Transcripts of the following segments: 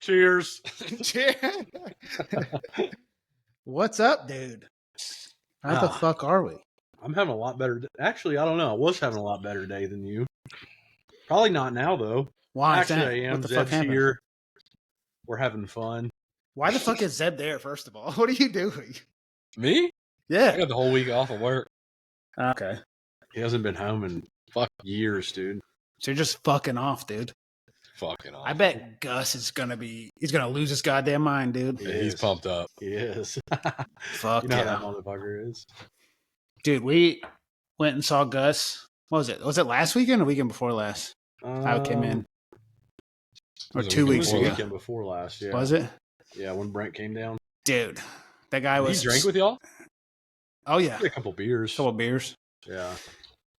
Cheers. What's up, dude? How the fuck are we? I'm having a lot better. Actually, I don't know. I was having a lot better day than you. Probably not now, though. Why Actually, is that? I am. What the fuck Zeb's happened? here. We're having fun. Why the fuck is Zeb there, first of all? What are you doing? Me? I Yeah. got the whole week off of work. Okay. He hasn't been home in years, dude. So you're just fucking off, dude. Fucking off. I bet Gus is he's gonna lose his goddamn mind, dude. He He's is. pumped up. He is. Fuck You know yeah. how that motherfucker is. Dude, we went and saw Gus. What was it? Was it last weekend or weekend before last? How it came in? Or was it 2 weekend weeks It was ago. the weekend before last, yeah. Was it? Yeah, when Brent came down. Dude, that guy was... He drank with y'all? Oh, yeah. A couple beers. Couple beers. Yeah.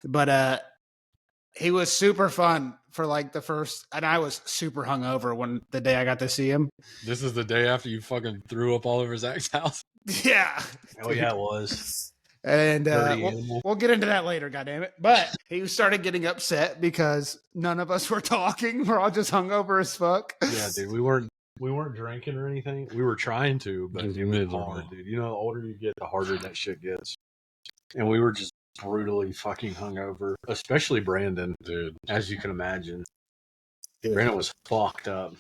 But he was super fun for like the first... And I was super hungover the day I got to see him. This is the day after you fucking threw up all over Zach's house. Yeah. Oh, yeah, it was. And Dirty animal. we'll get into that later, goddammit. But he started getting upset because none of us were talking. We're all just hungover as fuck. Yeah, dude, we weren't drinking or anything. We were trying to, but Just it was miserable. hard, dude. You know, the older you get, the harder that shit gets. And we were just brutally fucking hungover, especially Brandon, Dude. as you can imagine. Brandon was fucked up.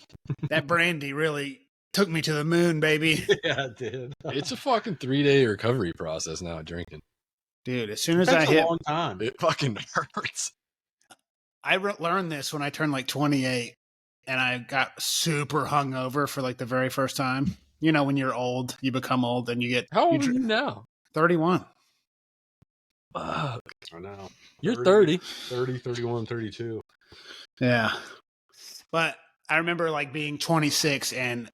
That brandy really took me to the moon, baby. Yeah, it did. It's a fucking 3-day recovery process now drinking. Dude, as soon as That's I a hit... long time. It fucking hurts. I learned this when I turned like 28 and I got super hungover for like the very first time. You know, when you're old, you become old and you get... How old are you now? 31. Fuck. I know. You're 30. 30, 31, 32. Yeah. But I remember like being 26 and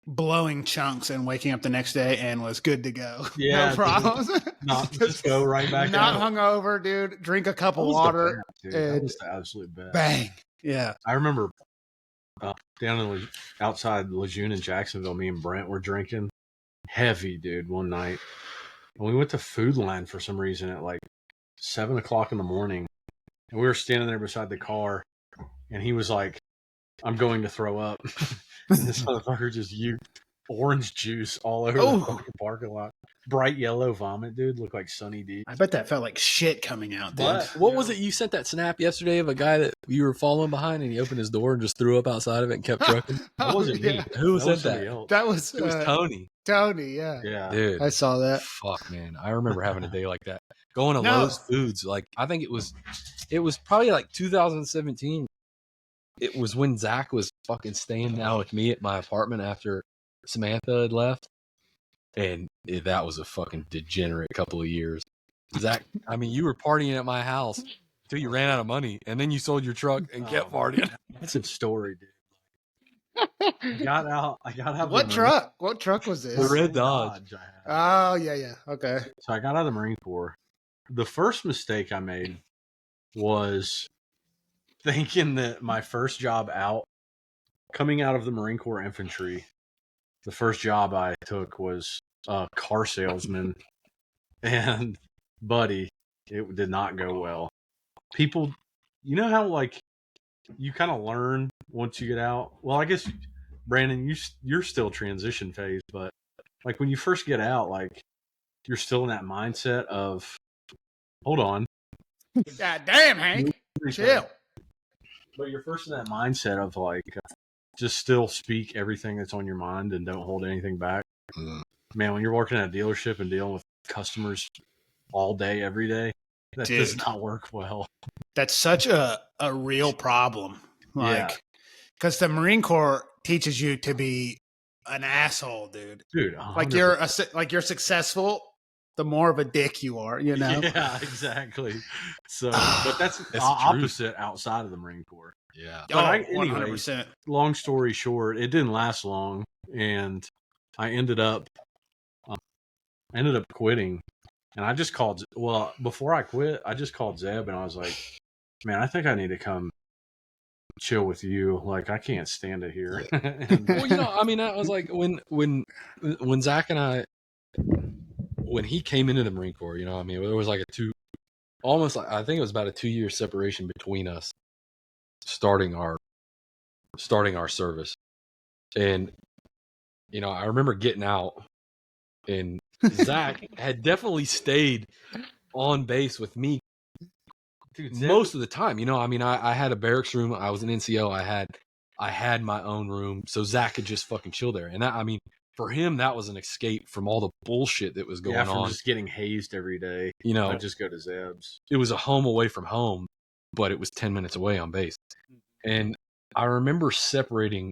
blowing chunks and waking up the next day and was good to go. Yeah, no problems. Just go right back Not out. hungover, dude. Drink a cup That of was the water. best, dude. That and was the absolute best. Bang. Yeah. I remember down outside Lejeune in Jacksonville, me and Brent were drinking heavy, dude, one night. And we went to Food Line for some reason at like 7 o'clock in the morning. And we were standing there beside the car. And he was like, I'm going to throw up. And this motherfucker just used orange juice all over the fucking parking lot. Bright yellow vomit, dude. Looked like Sunny D. I bet that felt like shit coming out, dude. What was it? You sent that snap yesterday of a guy that you were following behind and he opened his door and just threw up outside of it and kept trucking? That wasn't me. Who said somebody that? else. That was, It was Tony. Tony, yeah. Yeah. Dude. I saw that. Fuck, man. I remember having a day like that. Going to No. Lowe's Foods. Like, I think it was probably like 2017. It was when Zach was fucking staying down with me at my apartment after Samantha had left. And that was a fucking degenerate couple of years. Zach, I mean, you were partying at my house until you ran out of money. And then you sold your truck and kept partying. That's a story, dude. I got out. What truck? What truck was this? The Red Dodge. I had. Oh, yeah. Okay. So I got out of the Marine Corps. The first mistake I made was thinking that my first job out, coming out of the Marine Corps infantry, the first job I took was a car salesman. And, buddy, it did not go well. People, you know how, like, you kind of learn once you get out? Well, I guess, Brandon, you're still transition phase, but, like, when you first get out, like, you're still in that mindset of, hold on. God damn, Hank. Chill. But you're first in that mindset of, like, just still speak everything that's on your mind and don't hold anything back. Man, when you're working at a dealership and dealing with customers all day, every day, that does not work well. That's such a real problem. Like, because the Marine Corps teaches you to be an asshole, dude. Dude, 100%. Like you're successful, the more of a dick you are, you know? Yeah, exactly. So, but that's the opposite outside of the Marine Corps. Yeah. But 100%. Long story short, it didn't last long, and I ended up quitting. And I just called. Well, before I quit, I just called Zeb, and I was like, "Man, I think I need to come chill with you. Like, I can't stand it here." Well, you know, I mean, I was like, when Zach and I, when he came into the Marine Corps, you know, I mean, there was like I think it was about a 2-year separation between us starting our service. And, you know, I remember getting out, and Zach had definitely stayed on base with me most of the time. You know, I mean, I had a barracks room. I was an NCO. I had my own room, so Zach could just fucking chill there. And that, I mean, for him, that was an escape from all the bullshit that was going from on. just getting hazed every day. You know, I'd just go to Zeb's. It was a home away from home, but it was 10 minutes away on base. And I remember separating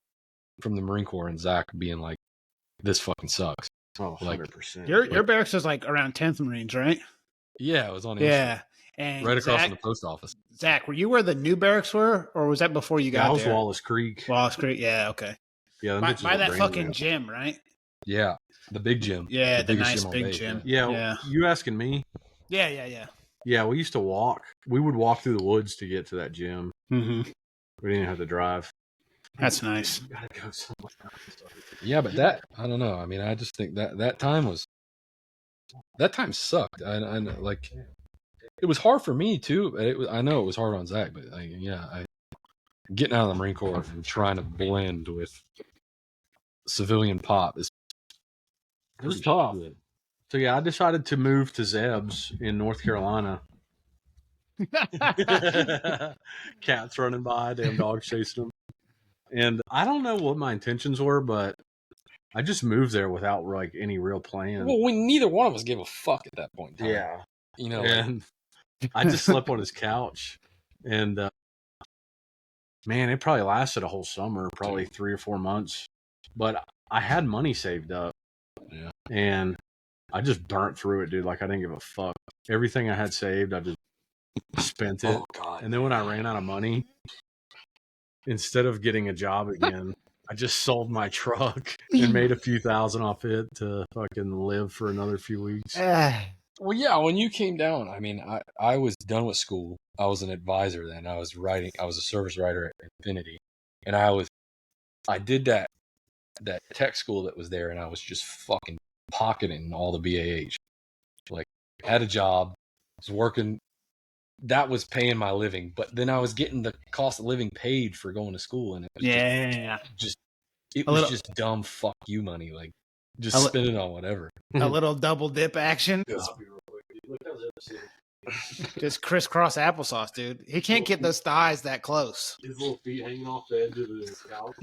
from the Marine Corps and Zach being like, "This fucking sucks." Oh, like 100%. Your barracks was like around 10th Marines, right? Yeah, it was on Yeah. And right across from the post office. Zach, were you where the new barracks were, or was that before you got I was there? Wallace Creek. Wallace Creek, yeah, okay. Yeah, By that fucking gym, right? Yeah, the big gym. Yeah, the biggest nice on big base, gym. Yeah, you asking me? Yeah. Yeah, we used to walk. We would walk through the woods to get to that gym. Mm-hmm. We didn't have to drive. That's nice. You gotta go somewhere else. Yeah, but that, I don't know. I mean, I just think that time sucked. I like, it was hard for me too. I know it was hard on Zach, but getting out of the Marine Corps and trying to blend with civilian pop is tough. So yeah, I decided to move to Zeb's in North Carolina. Cats running by, damn dogs chasing them. And I don't know what my intentions were, but I just moved there without like any real plan. Well, neither one of us gave a fuck at that point in time. Yeah. You know, and I just slept on his couch. And man, it probably lasted a whole summer, probably 3 or 4 months. But I had money saved up. Yeah. And I just burnt through it, dude. Like, I didn't give a fuck. Everything I had saved, I just spent it. Oh, God. And then when I ran out of money, instead of getting a job again, I just sold my truck and made a few thousand off it to fucking live for another few weeks. Well, yeah, when you came down, I mean, I was done with school. I was an advisor then. I was a service writer at Infinity. And I did that tech school that was there, and I was just fucking pocketing all the BAH. Like, had a job, was working. That was paying my living, but then I was getting the cost of living paid for going to school, and it was just dumb fuck you money, like just spend it on whatever. A little double dip action. Just crisscross applesauce, dude. He can't get those thighs that close. His little feet hanging off the edge of the couch.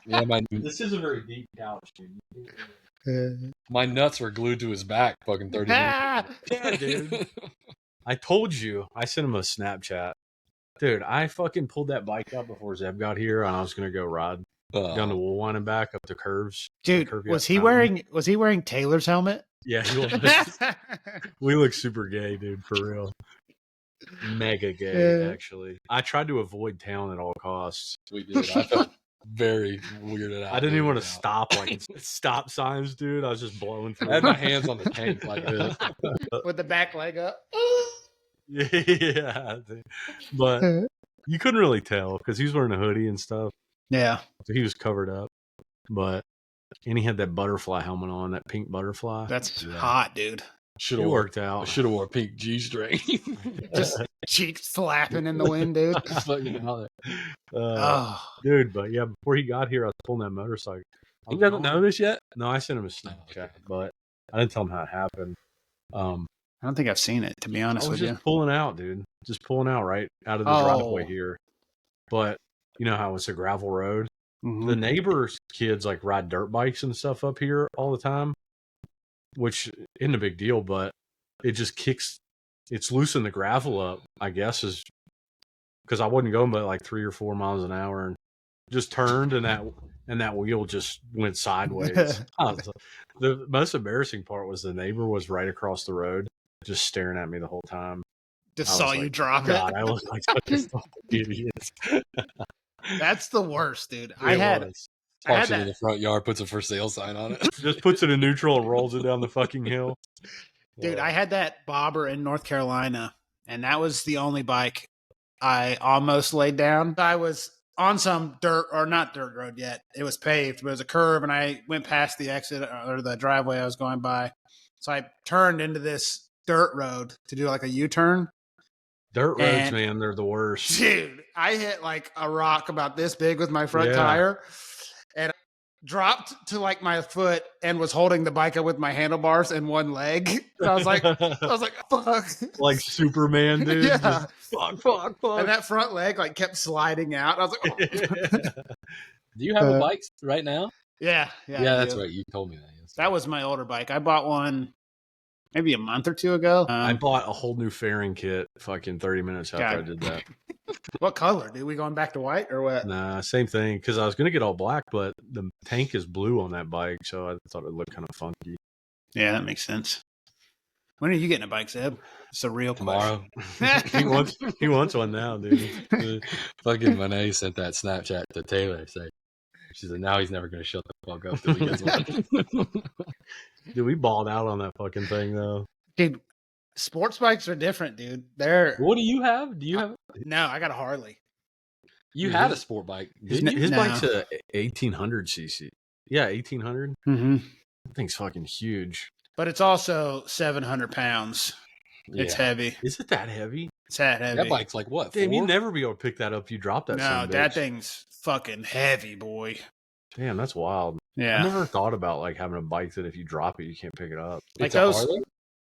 Yeah, this is a very deep couch, dude. My nuts were glued to his back fucking 30 minutes. Yeah, dude. I told you. I sent him a Snapchat. Dude, I fucking pulled that bike out before Zeb got here, and I was going to go ride down to Woolwine and back up the curves. Dude, was he wearing Taylor's helmet? Yeah, he was. We look super gay, dude, for real. Mega gay, actually. I tried to avoid town at all costs. We did. I felt very weirded out. I didn't even want to stop like stop signs, dude. I was just blowing through. I had my hands on the tank like this. With the back leg up. Yeah. But you couldn't really tell because he was wearing a hoodie and stuff. Yeah. So he was covered up. And he had that butterfly helmet on, that pink butterfly. That's hot, dude. Should have worked out. I should have wore a pink G-string. Just cheeks slapping in the wind, dude. Dude, but yeah, before he got here, I was pulling that motorcycle. He doesn't know this yet? No, I sent him a Snapchat, but I didn't tell him how it happened. I don't think I've seen it, to be honest with you. Just pulling out, dude. Just pulling out right out of the driveway here. But you know how it's a gravel road? Mm-hmm. The neighbors' kids like ride dirt bikes and stuff up here all the time, which isn't a big deal, but it just it's loosened the gravel up, I guess, is because I wasn't going but like 3 or 4 miles an hour and just turned and that wheel just went sideways. The most embarrassing part was the neighbor was right across the road, just staring at me the whole time. Just saw you drop it. I look like such a fucking idiot. That's the worst, dude. Parks it in the front yard, puts a for sale sign on it. Just puts it in neutral and rolls it down the fucking hill. Dude, I had that bobber in North Carolina, and that was the only bike I almost laid down. I was on some not dirt road yet. It was paved, but it was a curve, and I went past the exit or the driveway I was going by. So I turned into this dirt road to do like a U-turn. Dirt roads, man, they're the worst. Dude, I hit like a rock about this big with my front tire and dropped to like my foot and was holding the bike up with my handlebars and one leg. And I was like, fuck. Like Superman, dude. Yeah. Just, fuck. And that front leg like kept sliding out. I was like, oh. Do you have a bike right now? Yeah, Yeah, that's right. You told me that. Yes. That was my older bike. I bought one maybe a month or two ago. I bought a whole new fairing kit fucking 30 minutes after I did that. What color? Dude, we going back to white or what? Nah, same thing. Because I was going to get all black, but the tank is blue on that bike, so I thought it looked kind of funky. Yeah, that makes sense. When are you getting a bike, Zeb? It's a real Tomorrow. He wants one now, dude. Fucking Monet sent that Snapchat to Taylor. She said, now he's never going to shut the fuck up till he gets one. Dude, we balled out on that fucking thing, though. Dude, sports bikes are different, dude. What do you have? Do you have? No, I got a Harley. You had a sport bike, didn't you? His bike's a 1800 cc. Yeah, 1800. Mm-hmm. That thing's fucking huge. But it's also 700 pounds. Yeah. It's heavy. Is it that heavy? It's that heavy. That bike's like what? Damn, 4? you'd never be able to pick that up if you dropped that. No, that thing's fucking heavy, boy. Damn, that's wild. Yeah. I never thought about like having a bike that if you drop it, you can't pick it up. Like It's a those. Harley?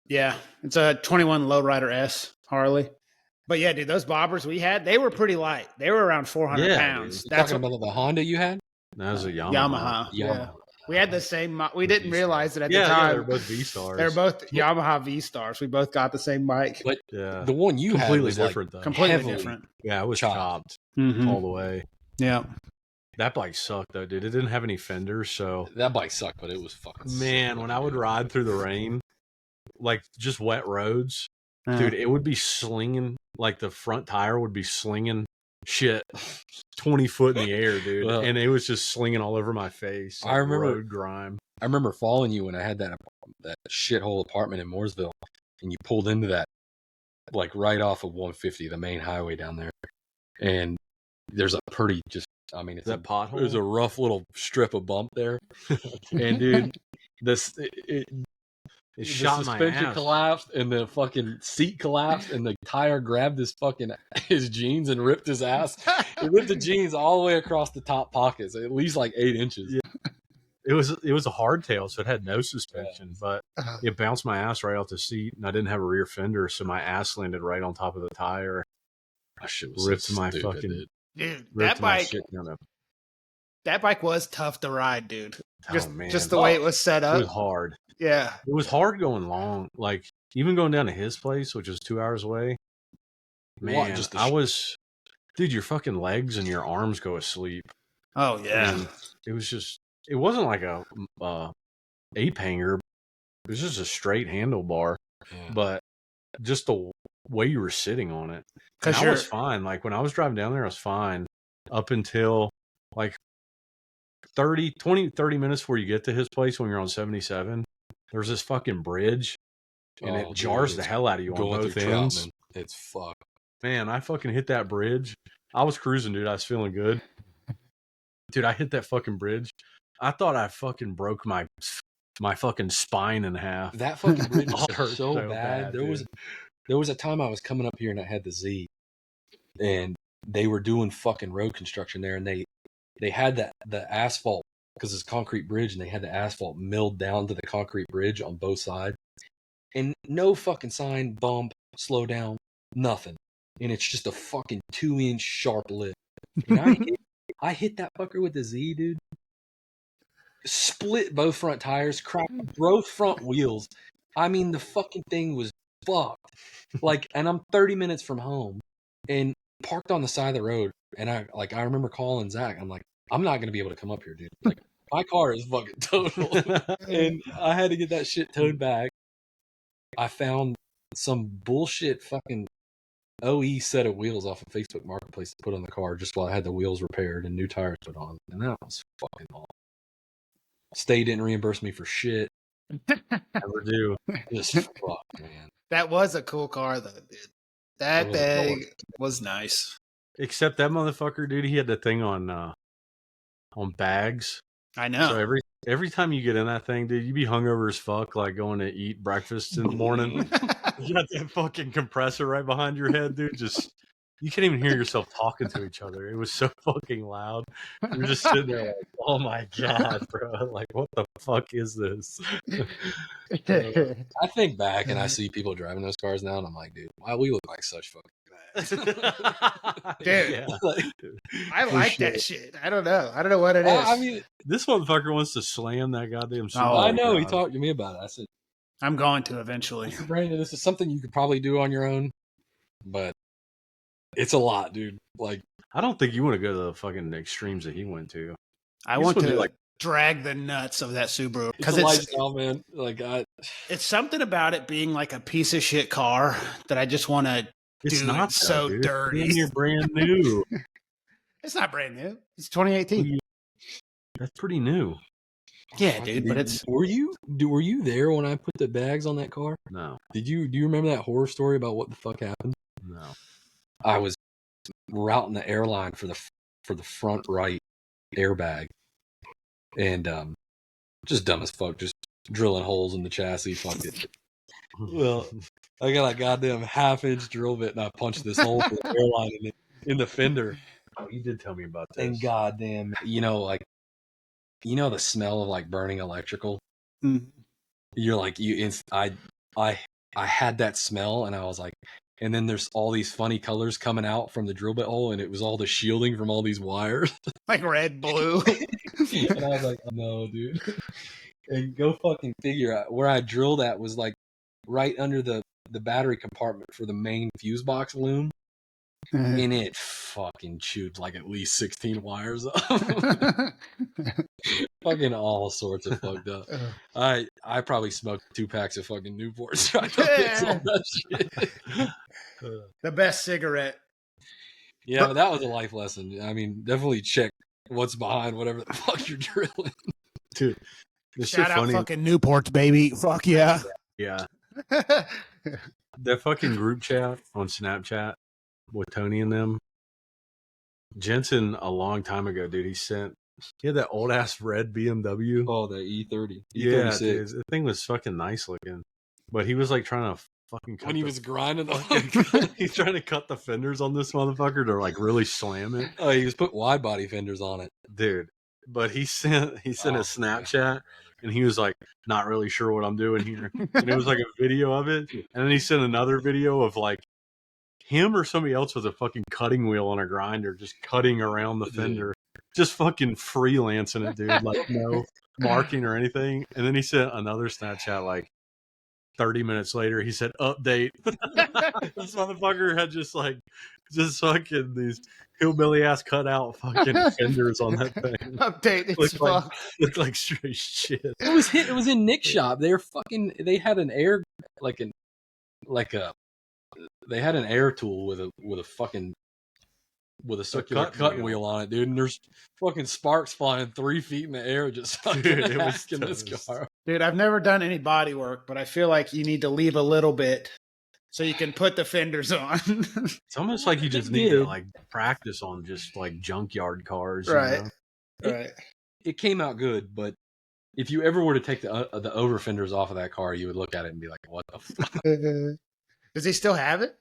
Yeah, it's a 21 Lowrider S Harley. But yeah, dude, those bobbers we had, they were pretty light. They were around 400 pounds. You're That's talking about the Honda you had? That was a Yamaha. Yeah. We had the same. We didn't realize it at the time. Yeah, they're both V-Stars. They're both Yamaha V-Stars. We both got the same bike. But yeah. the one you had completely was different, like though. Completely heavily different. Yeah, it was chopped Mhm. all the way. Yeah. That bike sucked, though, dude. It didn't have any fenders, so... That bike sucked, but it was fucking Man, sick, when I would dude. ride through the rain, like just wet roads, dude, it would be slinging, like the front tire would be slinging shit 20 foot in the air, dude. Well, and it was just slinging all over my face. Like I remember- road grime. I remember following you when I had that shithole apartment in Mooresville, and you pulled into that, like right off of 150, the main highway down there. And there's a pretty it's That pothole? There's a rough little strip of bump there. And dude, it shot the my suspension ass. collapsed, and the fucking seat collapsed, and the tire grabbed his jeans and ripped his ass. It ripped the jeans all the way across the top pockets, at least like 8 inches. Yeah. It was a hardtail, so it had no suspension, but it bounced my ass right off the seat, and I didn't have a rear fender, so my ass landed right on top of the tire. That shit was Ripped so my stupid, fucking Dude, ripped my shit down there. that bike was tough to ride, dude. Oh, man. Just the way it was set It up. was hard. Yeah. It was hard going long. Like, even going down to his place, which was 2 hours away. Man, dude, your fucking legs and your arms go asleep. Oh, yeah. And it was just, it wasn't like a ape hanger. It was just a straight handlebar. Yeah. But just the way you were sitting on it. Because I was fine. Like, when I was driving down there, I was fine up until like 30 minutes before you get to his place when you're on 77. There's this fucking bridge, and it jars the hell out of you on both ends. Troutman. It's fucked. Man, I fucking hit that bridge. I was cruising, dude. I was feeling good. Dude, I hit that fucking bridge. I thought I fucking broke my fucking spine in half. That fucking bridge Oh, it hurt so bad. There was a time I was coming up here and I had the Z, and they were doing fucking road construction there, and they had the asphalt, because it's a concrete bridge, and they had the asphalt milled down to the concrete bridge on both sides, and no fucking sign, bump, slow down, nothing, and it's just a fucking 2-inch sharp lip. And I hit that fucker with the Z, dude. Split both front tires, cracked both front wheels. I mean, the fucking thing was fucked. Like, and I'm 30 minutes from home and parked on the side of the road. And I remember calling Zach. I'm like, I'm not going to be able to come up here, dude. Like, my car is fucking total. And I had to get that shit towed back. I found some bullshit fucking OE set of wheels off of Facebook Marketplace to put on the car just while I had the wheels repaired and new tires put on. And that was fucking awful. State didn't reimburse me for shit. Never do. Just fuck, man. That was a cool car, though, dude. That thing was nice. Except that motherfucker, dude, he had the thing on bags. I know. So every time you get in that thing, dude, you be hungover as fuck, like going to eat breakfast in the morning. You got that fucking compressor right behind your head, dude, just You can't even hear yourself talking to each other. It was so fucking loud. You're just sitting there like, oh my god, bro! Like, what the fuck is this? I think back and I see people driving those cars now, and I'm like, dude, why we look like such fucking bags? Dude, Yeah. I For like sure. that shit. I don't know what it is. I mean, This motherfucker wants to slam that goddamn Subaru. Oh, I know he drive. talked to me about it. I said, I'm going to eventually. Brandon, this is something you could probably do on your own, but it's a lot, dude. Like, I don't think you want to go to the fucking extremes that he went to. I You want just wanna to do, like- drag the nuts of that Subaru it's a lifestyle, man. Like, it's something about it being like a piece of shit car that I just want to. It's Dude, not it's though, so dude. dirty. You're brand new. It's not brand new. It's 2018. That's pretty new. Yeah, dude, but it's were you there when I put the bags on that car? No, Do you remember that horror story about what the fuck happened? no. I was routing the airline for the front right airbag, and just dumb as fuck, just drilling holes in the chassis. Fuck it. Well, I got a goddamn half-inch drill bit, and I punched this hole for the airline in the fender. Oh, you did tell me about this. And goddamn, like, the smell of like burning electrical. Mm. You're like I had that smell, and I was like, and then there's all these funny colors coming out from the drill bit hole, and it was all the shielding from all these wires. like red, blue. And I was like, no, dude. And go fucking figure out where I drilled at was like right under the battery compartment for the main fuse box loom. And it fucking chewed like at least 16 wires up. Fucking all sorts of fucked up. I probably smoked 2 packs of fucking Newports trying to fix all that shit. The best cigarette. Yeah, but that was a life lesson. I mean, definitely check what's behind whatever the fuck you're drilling. Dude, this Shout shit out funny. fucking Newports, baby. Fuck yeah. Yeah. That fucking group chat on Snapchat with Tony and them. Jensen, a long time ago, dude, he had that old ass red BMW. Oh, the E30. Yeah, E36. dude, the thing was fucking nice looking. But he was like trying to fucking cut When he the- was grinding the fucking, he's trying to cut the fenders on this motherfucker to like really slam it. Oh, he was putting wide body fenders on it. Dude. But he sent a Snapchat and he was like, not really sure what I'm doing here. And it was like a video of it. And then he sent another video of like him or somebody else with a fucking cutting wheel on a grinder, just cutting around the fender, just fucking freelancing it, dude. Like no marking or anything. And then he sent another Snapchat like 30 minutes later. He said, update. This motherfucker had just fucking these hillbilly ass cut out fucking fenders on that thing. Update. It's Looked like straight shit. It was in Nick's shop. They had an air they had an air tool with a fucking with a circular cutting wheel on it, dude. And there's fucking sparks flying 3 feet in the air, just fucking Dude, it was hacking this toast. car. Dude, I've never done any body work, but I feel like you need to leave a little bit so you can put the fenders on. It's almost like you just need to like practice on just like junkyard cars, Right. You know? Right. It came out good, but if you ever were to take the over fenders off of that car, you would look at it and be like, "What the fuck?" Does he still have it?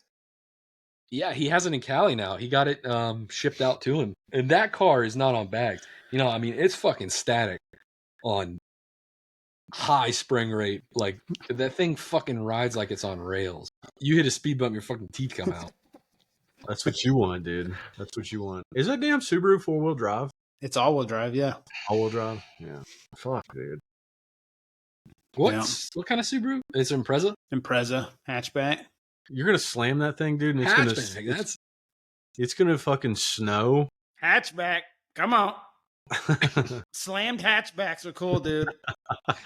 Yeah, he has it in Cali now. He got it shipped out to him, and that car is not on bags. I mean, it's fucking static on high spring rate. Like that thing fucking rides like it's on rails. You hit a speed bump, your fucking teeth come out. That's what you want, dude. That's what you want. Is that damn Subaru 4-wheel drive? It's all-wheel drive, yeah. All-wheel drive? Yeah. Fuck, dude. What kind of Subaru? It's an Impreza. Impreza hatchback. You're gonna slam that thing, dude, and it's gonna fucking snow. Hatchback. Come on. Slammed hatchbacks are cool, dude.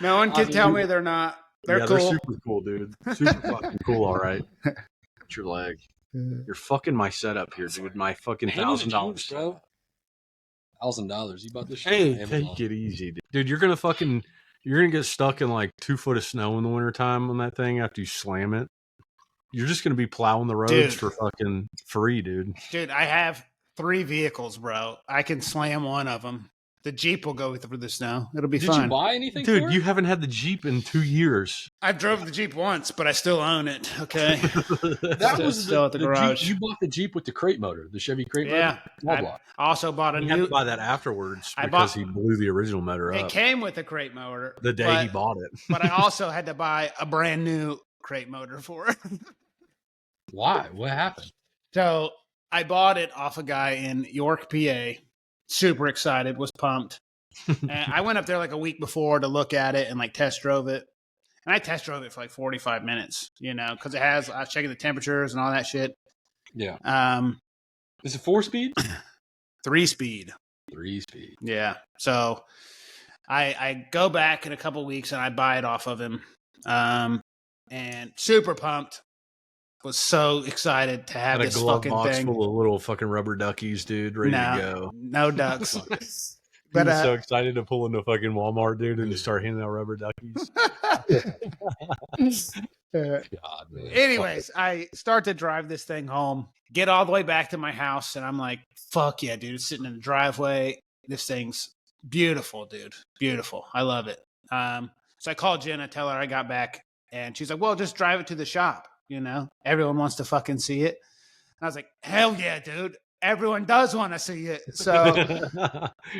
No one can tell me they're not. They're cool. They're super cool, dude. Super fucking cool, all right. What's your leg? You're fucking my setup here, dude. My fucking $1,000. bro. $1,000. You bought this shit? Hey, on Amazon. take it easy, dude. You're gonna get stuck in like 2 foot of snow in the wintertime on that thing after you slam it. You're just gonna be plowing the roads for fucking free, dude. Dude, I have 3 vehicles, bro. I can slam one of them. The Jeep will go through the snow. It'll be Did fine. you buy anything Dude, for it? you haven't had the Jeep in 2 years. I drove the Jeep once, but I still own it. Okay. That Still- was still at the garage. Jeep. You bought the Jeep with the crate motor, the Chevy crate Yeah. motor. Small I block. also bought a He had to new. buy that afterwards I because bought- he blew the original motor It up came with a crate motor. the day he bought it. But I also had to buy a brand new crate motor for it. Why? What happened? So I bought it off a guy in York, PA. Super excited, was pumped. And I went up there like a week before to look at it and like test drove it. And I test drove it for like 45 minutes, because I was checking the temperatures and all that shit. Yeah. Is it 4-speed? 3-speed. 3-speed. Yeah. So I go back in a couple weeks and I buy it off of him. And super pumped. Was so excited to have Had a this glove fucking box thing. full of little fucking rubber duckies, dude, ready to go. No ducks. He But was so excited to pull into fucking Walmart, dude, and just start handing out rubber duckies. God, man. Anyways, I start to drive this thing home, get all the way back to my house, and I'm like, fuck yeah, dude. It's sitting in the driveway. This thing's beautiful, dude. Beautiful. I love it. So I called Jenna, tell her I got back, and she's like, well, just drive it to the shop. Everyone wants to fucking see it. And I was like, hell yeah, dude. Everyone does want to see it. So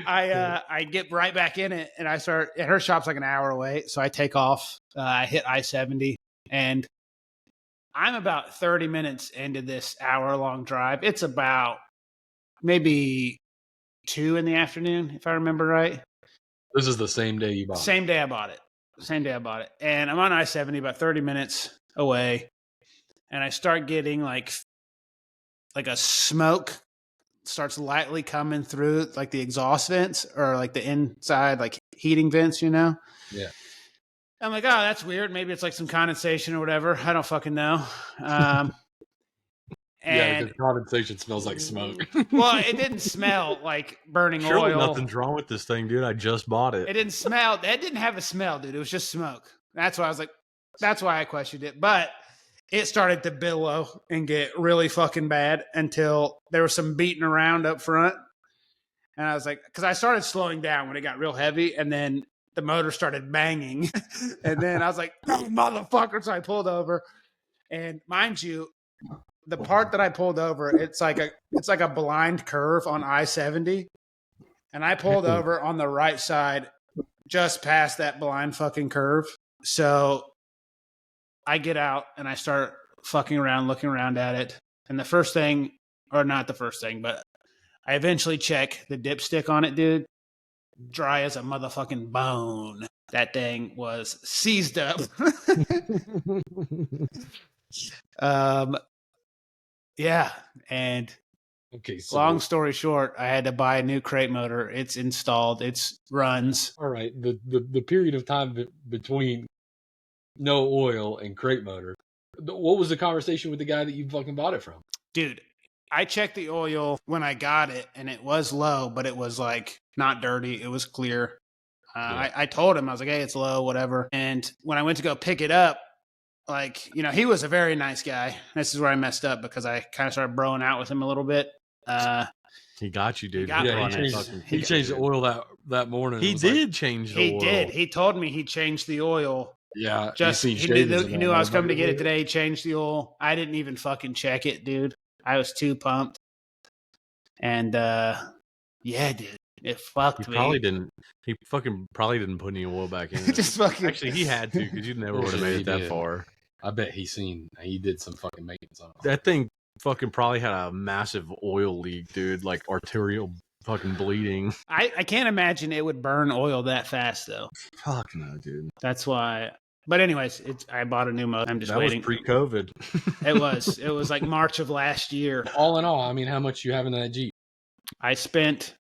I get right back in it and and her shop's like an hour away. So I take off, I hit I-70 and I'm about 30 minutes into this hour-long drive. It's about maybe 2 in the afternoon, if I remember right. This is the same day you bought it. Same day I bought it. And I'm on I-70 about 30 minutes away. And I start getting like a smoke starts lightly coming through like the exhaust vents or like the inside like heating vents, Yeah. I'm like, oh, that's weird. Maybe it's like some condensation or whatever. I don't fucking know. And yeah, because condensation smells like smoke. well, it didn't smell like burning Surely oil. nothing's wrong with this thing, dude. I just bought it. It didn't smell. It didn't have a smell, dude. It was just smoke. That's why I was like, that's why I questioned it. But it started to billow and get really fucking bad until there was some beating around up front. And I was like, because I started slowing down when it got real heavy, and then the motor started banging. And then I was like, oh, motherfucker. So I pulled over. And mind you, the part that I pulled over, it's like a blind curve on I-70. And I pulled over on the right side just past that blind fucking curve. So I get out and I start fucking around, looking around at it. And the first thing, or not the first thing, but I eventually check the dipstick on it, dude. Dry as a motherfucking bone. That thing was seized up. Yeah. And Okay. So long story short, I had to buy a new crate motor. It's installed. It runs. all right. The period of time between no oil and crate motor. What was the conversation with the guy that you fucking bought it from? Dude, I checked the oil when I got it and it was low, but it was like not dirty. It was clear. Yeah. I told him, I was like, hey, it's low, whatever. And when I went to go pick it up, like, he was a very nice guy. This is where I messed up because I kind of started broing out with him a little bit. He got you, dude. He got Yeah, me. he changed the oil that morning. He It was like, did change the oil. He did. He told me he changed the oil. yeah. Just you he seen knew, shavings he in knew that I was coming to get it motherfucker. today. He changed the oil. I didn't even fucking check it, dude. I was too pumped. And yeah, dude, it fucked He me. probably didn't. He fucking probably didn't put any oil back in it. Just fucking. Actually, he had to because you never would have made He it that did. far. I bet he did some fucking maintenance on it. That thing fucking probably had a massive oil leak, dude. Like arterial fucking bleeding. I can't imagine it would burn oil that fast, though. Fuck no, dude. That's why. But anyways, I bought a new motor. I'm just That waiting. was pre-COVID. It was like March of last year. All in all, I mean, how much you have in that Jeep? I spent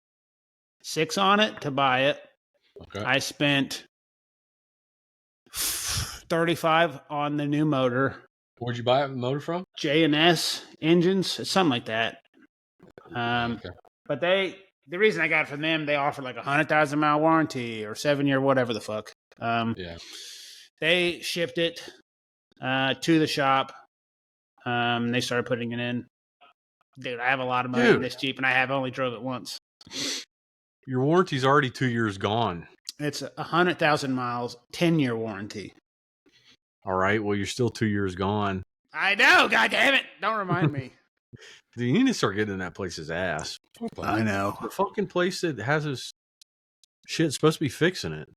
$6 on it to buy it. Okay. I spent $35 on the new motor. Where'd you buy the motor from? J&S engines, something like that. Okay. But the reason I got it from them, they offered like 100,000 mile warranty or 7-year, whatever the fuck. Yeah. They shipped it to the shop. They started putting it in. Dude, I have a lot of money in Dude. this Jeep, and I have only drove it once. Your warranty's already 2 years gone. It's 100,000 miles, 10-year warranty. All right. Well, you're still 2 years gone. I know. God damn it! Don't remind me. Dude, you need to start getting in that place's ass. I know. The fucking place that has his shit's supposed to be fixing it.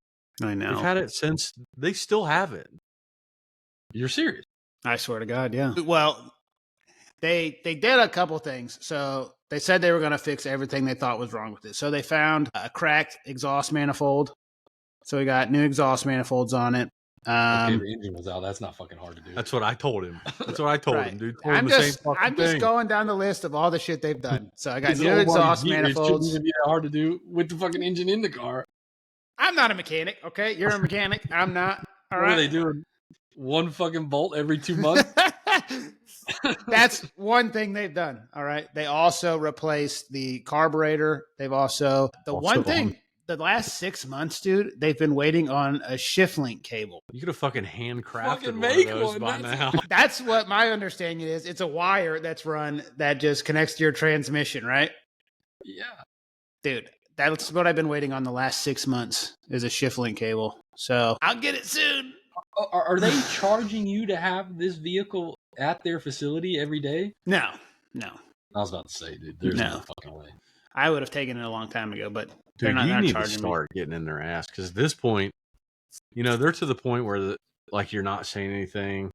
I know. They've had it since. They still have it. You're serious? I swear to God, yeah. Well, they did a couple things. So they said they were going to fix everything they thought was wrong with it. So they found a cracked exhaust manifold. So we got new exhaust manifolds on it. Okay, the engine was out. That's not fucking hard to do. That's what I told him. That's what I told Right. him, dude. Told him I'm just going down the list of all the shit they've done. So I got It's new an old exhaust body Jeep. It shouldn't manifolds. even be that hard to do with the fucking engine in the car. I'm not a mechanic, okay? You're a mechanic. I'm not. All What right. are they doing? One fucking bolt every 2 months? That's one thing they've done. All right. They also replaced the carburetor. They've also the last 6 months, dude, they've been waiting on a shift link cable. You could have fucking handcrafted Fucking one make of those one, by that's- now. That's what my understanding is. It's a wire that's run that just connects to your transmission, right? Yeah. Dude, that's what I've been waiting on the last 6 months is a shift link cable. So I'll get it soon. Are they charging you to have this vehicle at their facility every day? No. I was about to say, dude, there's no fucking way. I would have taken it a long time ago, but they're Dude, not you need to charging me. start getting in their ass because at this point, they're to the point where you're not saying anything,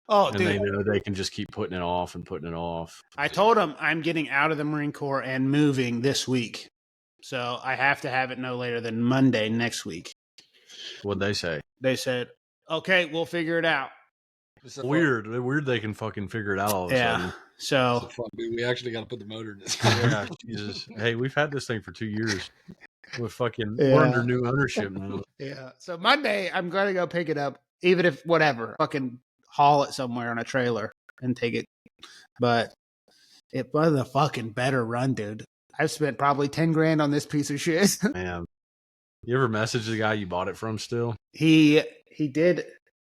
Oh, and dude. they know they can just keep putting it off and putting it off. I told them I'm getting out of the Marine Corps and moving this week. So I have to have it no later than Monday next week. What'd they say? They said, okay, we'll figure it out. Weird. Weird they can fucking figure it out all of a sudden. So, Fuck, dude, we actually got to put the motor in this car. Yeah, Jesus. Hey, we've had this thing for 2 years. We're Yeah. under new ownership now. yeah. So Monday, I'm going to go pick it up, even if whatever, fucking haul it somewhere on a trailer and take it. But it was a fucking better run, dude. I've spent probably 10 grand on this piece of shit. Man, you ever message the guy you bought it from still? He did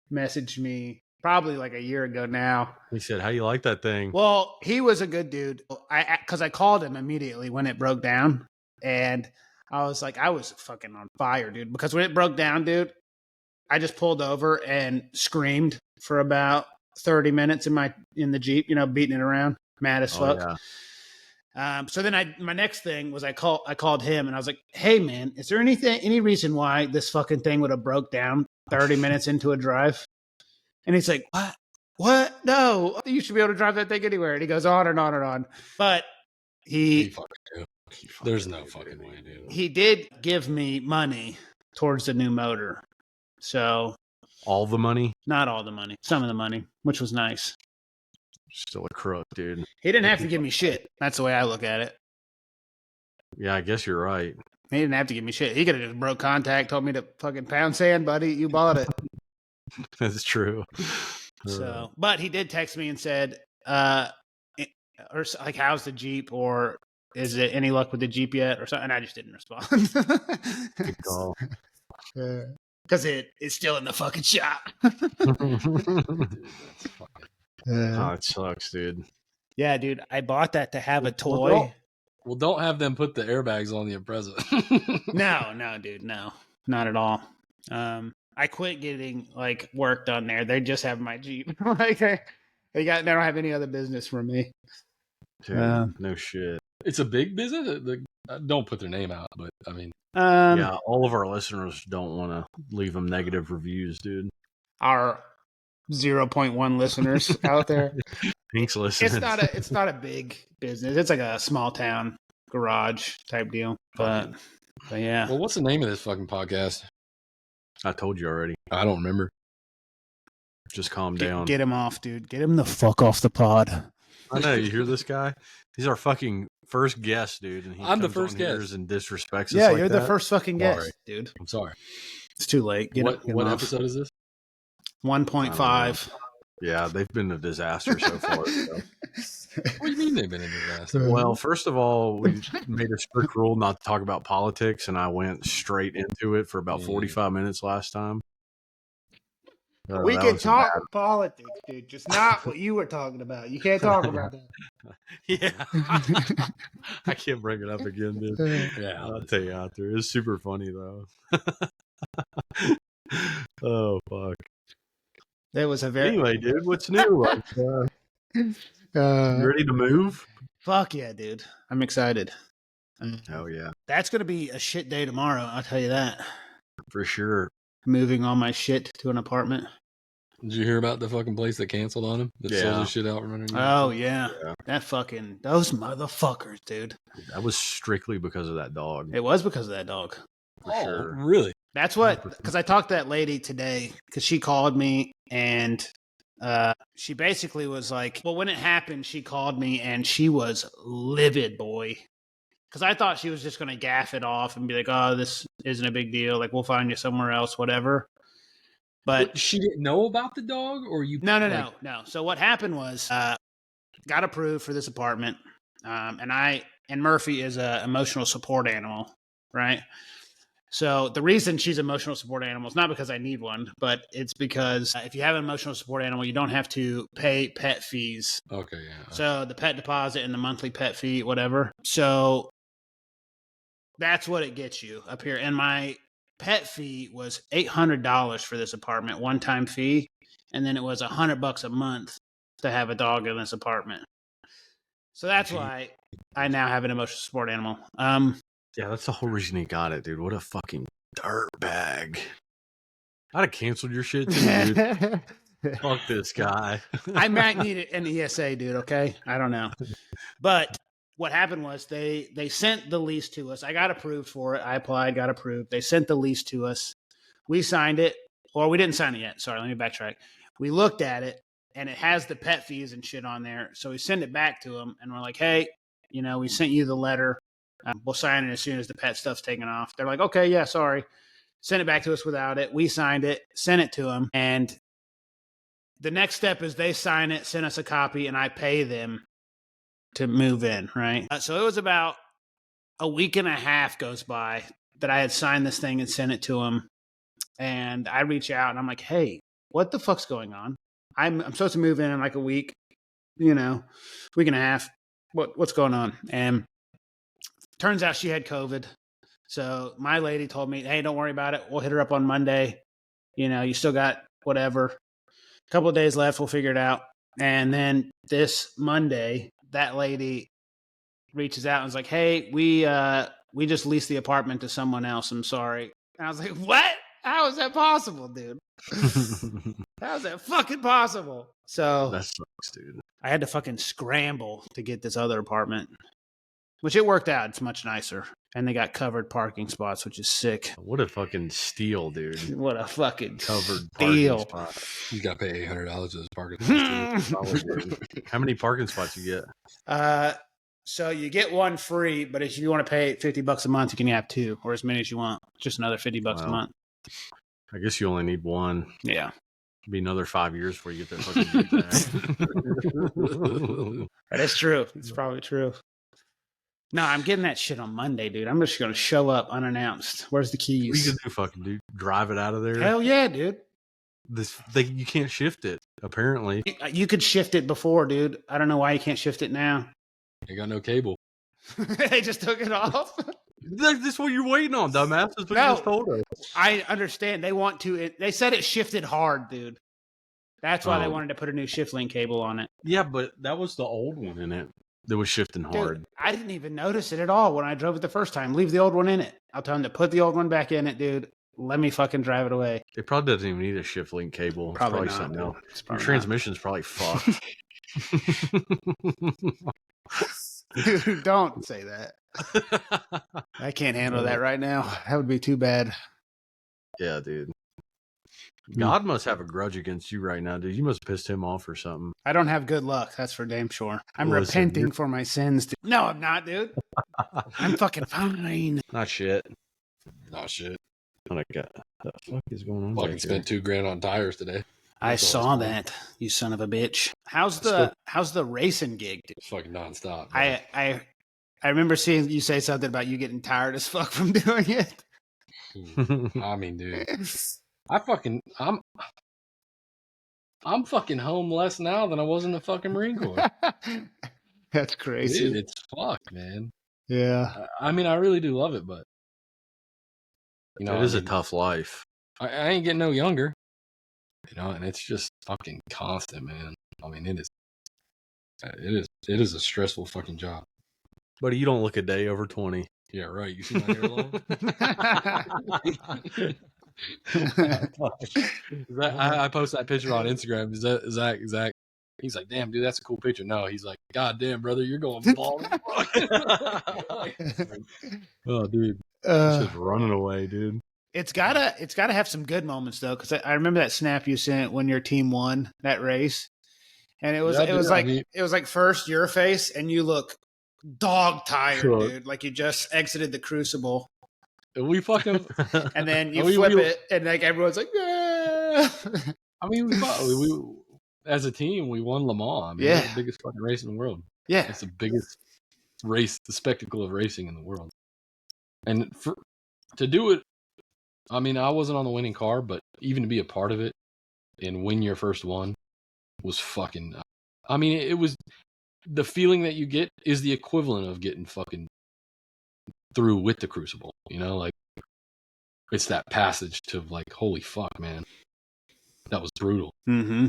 message me probably like a year ago now. He said, how you like that thing? Well, he was a good dude. Because I called him immediately when it broke down, and I was like, I was fucking on fire, dude. Because when it broke down, dude, I just pulled over and screamed for about 30 minutes in the Jeep, beating it around, mad as fuck. Yeah. So then my next thing was I called him and I was like, hey man, is there any reason why this fucking thing would have broke down 30 minutes into a drive? And he's like, what? No, you should be able to drive that thing anywhere. And he goes on and on and on. But He fucking do. There's no fucking way, dude. he did give me money towards the new motor. So All the money? not all the money, some of the money, which was nice. Still a crook, dude. He didn't have to give me shit. That's the way I look at it. Yeah, I guess you're right. He didn't have to give me shit. He could have just broke contact, told me to fucking pound sand, buddy. You bought it. That's true. So, but he did text me and said, or like, how's the Jeep? Or is it any luck with the Jeep yet? Or something. And I just didn't respond. Good call. Because it is still in the fucking shop. Dude, that's fucking... Oh, it sucks, dude. Yeah, dude. I bought that to have a toy. Well, don't have them put the airbags on the Impreza. No, dude. No, not at all. I quit getting like work done there. They just have my Jeep. Like they don't have any other business for me. Dude, no shit. It's a big business. Don't put their name out, but I mean, Yeah, all of our listeners don't want to leave them negative reviews, dude. Our 0.1 listeners out there. Pink's listening. It's not a big business. It's like a small town garage type deal. But yeah. well, what's the name of this fucking podcast? I told you already. I don't remember. Just calm down. Get him off, dude. Get him the fuck off the pod. I know, you hear this guy? He's our fucking first guest, dude. And he I'm the comes first on here guest. And disrespects us Yeah, like you're the that. first fucking guest, Sorry. dude. I'm sorry. It's too late. Get What him off. episode is this? 1.5. Yeah, they've been a disaster so far. So. What do you mean they've been in the last? Well, first of all, we made a strict rule not to talk about politics, and I went straight into it for about 45 minutes last time. We that can was talk politics, dude. Just not what you were talking about. You can't talk about that. Yeah. I can't bring it up again, dude. Yeah, I'll tell you after. It's super funny though. Oh fuck. It was a very Anyway, dude, what's new? You ready to move? fuck yeah, dude. I'm excited. Oh yeah, That's gonna be a shit day tomorrow. I'll tell you that. for sure. Moving all my shit to an apartment. Did you hear about the fucking place that canceled on him? That sells Yeah. his shit out running. Oh yeah. Yeah. Those motherfuckers, dude. That was strictly because of that dog. It was because of that dog. For Oh, sure. really? That's what, because I talked to that lady today because she called me and she basically was like, well, when it happened, she called me and she was livid, boy. Because I thought she was just going to gaff it off and be like, oh, this isn't a big deal. Like, we'll find you somewhere else, whatever. But She didn't know about the dog, or you? no. So what happened was, got approved for this apartment, and Murphy is a emotional support animal, right? So the reason she's an emotional support animal is not because I need one, but it's because if you have an emotional support animal, you don't have to pay pet fees. Okay, yeah. So the pet deposit and the monthly pet fee, whatever. So that's what it gets you up here. And my pet fee was $800 for this apartment, one-time fee, and then it was $100 a month to have a dog in this apartment. So that's why I now have an emotional support animal. Yeah, that's the whole reason he got it, dude. What a fucking dirtbag. I'd have canceled your shit too, dude. Fuck this guy. I might need an ESA, dude. Okay, I don't know, but what happened was they sent the lease to us. I got approved for it. I applied, got approved. They sent the lease to us. We signed it, or we didn't sign it yet. Sorry, let me backtrack. We looked at it, and it has the pet fees and shit on there. So we send it back to them, and we're like, hey, we sent you the letter. We'll sign it as soon as the pet stuff's taken off. They're like, okay, yeah, sorry. Send it back to us without it. We signed it, sent it to them, and the next step is they sign it, send us a copy, and I pay them to move in, right? So it was about a week and a half goes by that I had signed this thing and sent it to them. And I reach out and I'm like, hey, what the fuck's going on? I'm supposed to move in like a week, week and a half. What's going on? And turns out she had COVID. So my lady told me, hey, don't worry about it. We'll hit her up on Monday. You still got whatever. A couple of days left. We'll figure it out. And then this Monday, that lady reaches out and is like, hey, we just leased the apartment to someone else. I'm sorry. And I was like, what? How is that possible, dude? How is that fucking possible? So that sucks, dude. I had to fucking scramble to get this other apartment, which it worked out. It's much nicer. And they got covered parking spots, which is sick. What a fucking steal, dude. What a fucking covered steal. Parking spot. You got to pay $800 for this parking spot. How many parking spots you get? So you get one free, but if you want to pay $50 a month, you can have two or as many as you want. Just another $50 a month. I guess you only need one. Yeah. It'll be another 5 years before you get that fucking back. That is true. It's probably true. No, I'm getting that shit on Monday, dude. I'm just going to show up unannounced. Where's the keys? What are you going to do, fucking dude? Drive it out of there? Hell yeah, dude. You can't shift it, apparently. You could shift it before, dude. I don't know why you can't shift it now. You got no cable. They just took it off. That's what you're waiting on, dumbass. That's what you just told us. I understand. They want to. They said it shifted hard, dude. That's why they wanted to put a new shift link cable on it. Yeah, but that was the old one in it that was shifting hard. Dude, I didn't even notice it at all when I drove it the first time. Leave the old one in it. I'll tell them to put the old one back in it, dude. Let me fucking drive it away. It probably doesn't even need a shift link cable. Probably it's not, something else. Your not. transmission's probably fucked. Dude, don't say that. I can't handle that right now. That would be too bad. Yeah, dude. God must have a grudge against you right now, dude. You must have pissed him off or something. I don't have good luck. That's for damn sure. I'm repenting for my sins, dude. No, I'm not, dude. I'm fucking fine. Not shit. Not shit. What the fuck is going on? Fucking spent $2,000 on tires today. I saw that, you son of a bitch. How's the racing gig, dude? It's fucking nonstop. I remember seeing you say something about you getting tired as fuck from doing it. I mean, dude. I'm fucking home less now than I was in the fucking Marine Corps. That's crazy. Dude, it's fucked, man. Yeah. I mean, I really do love it, but you know, It is a tough life. I ain't getting no younger, you know, and it's just fucking constant, man. I mean, it is a stressful fucking job. But you don't look a day over 20. Yeah, right. You see my hairline? I posted that picture on Instagram. Is that Zach? He's like, damn, dude, that's a cool picture. No, he's like, God damn, brother, you're going bald. Oh, dude, it's just running away, dude. It's gotta have some good moments though, because I remember that snap you sent when your team won that race, and it was like first your face, and you look dog tired, dude, like you just exited the crucible. We fucking, and then you flip it, and like everyone's like, yeah. I mean, we as a team, we won Le Mans. I mean, it's the biggest fucking race in the world. Yeah, it's the biggest race, the spectacle of racing in the world. And to do it, I mean, I wasn't on the winning car, but even to be a part of it and win your first one was fucking. I mean, it was the feeling that you get is the equivalent of getting fucking through with the crucible. You know, like it's that passage to like, holy fuck, man, that was brutal. Mm-hmm.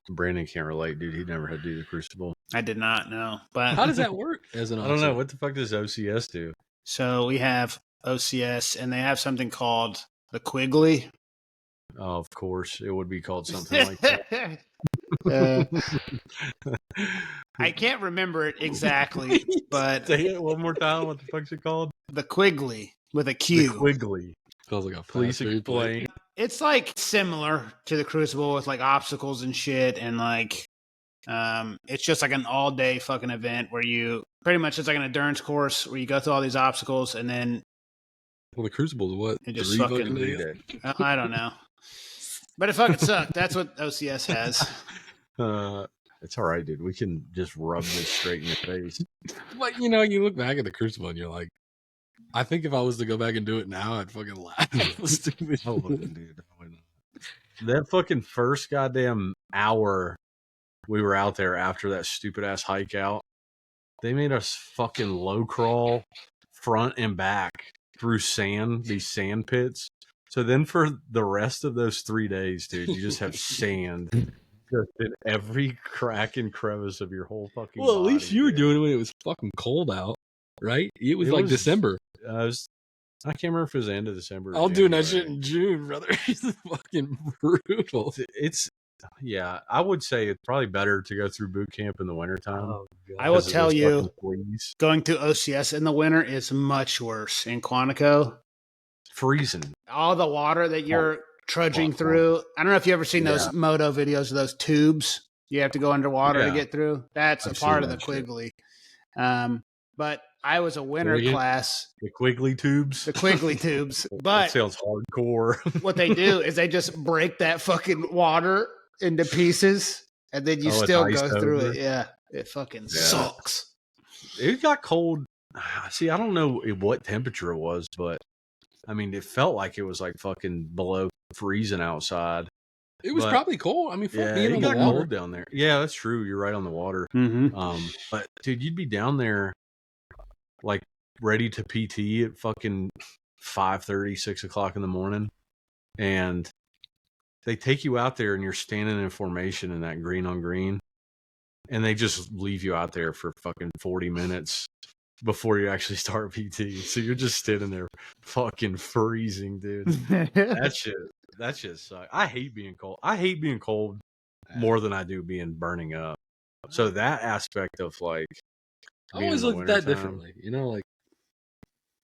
Brandon can't relate, dude. He never had to do the crucible. I did not know, but how does that work? As an I don't know. What the fuck does OCS do? So we have OCS, and they have something called the Quigley. Oh, of course, it would be called something like that. I can't remember it exactly, but say it one more time. What the fuck's it called? The Quigley with a Q. The Quigley. Feels like a please explain. It's like similar to the Crucible with like obstacles and shit, and like it's just like an all day fucking event where you pretty much it's like an endurance course where you go through all these obstacles and then. Well, the Crucible is what? It just fucking days? I don't know, but it fucking sucked. That's what OCS has. It's all right, dude. We can just rub this straight in your face. But you know, you look back at the Crucible and you're like, I think if I was to go back and do it now, I'd fucking laugh. Stupid. I wouldn't, dude. That fucking first goddamn hour we were out there after that stupid ass hike out, they made us fucking low crawl front and back through sand, these sand pits. So then for the rest of those 3 days, dude, you just have sand just in every crack and crevice of your whole fucking body. Well, at least you were doing it when it was fucking cold out, right? It was December. I can't remember if it was the end of December. I'm doing that shit in June, brother. It's fucking brutal. Yeah, I would say it's probably better to go through boot camp in the wintertime. Oh, I will tell you, going through OCS in the winter is much worse. In Quantico, freezing. All the water that you're trudging through. I don't know if you ever seen those moto videos of those tubes you have to go underwater to get through. That's a part of the Quigley. But I was a winter class. The Quigley tubes. The Quigley tubes. But that sounds hardcore. What they do is they just break that fucking water into pieces, and then you still go through it. Yeah, it fucking sucks. It got cold. See, I don't know what temperature it was, but I mean, it felt like it was like fucking below freezing outside. It was probably cold. I mean, being on the water. Cold down there. Yeah, that's true. You're right on the water. Mm-hmm. But dude, you'd be down there like ready to PT at fucking 5:30, 6 o'clock in the morning, and they take you out there and you're standing in formation in that green on green, and they just leave you out there for fucking 40 minutes before you actually start PT. So you're just standing there fucking freezing, dude. That shit sucks. I hate being cold. I hate being cold more than I do being burning up. So that aspect of like, I always look at that differently. You know, like,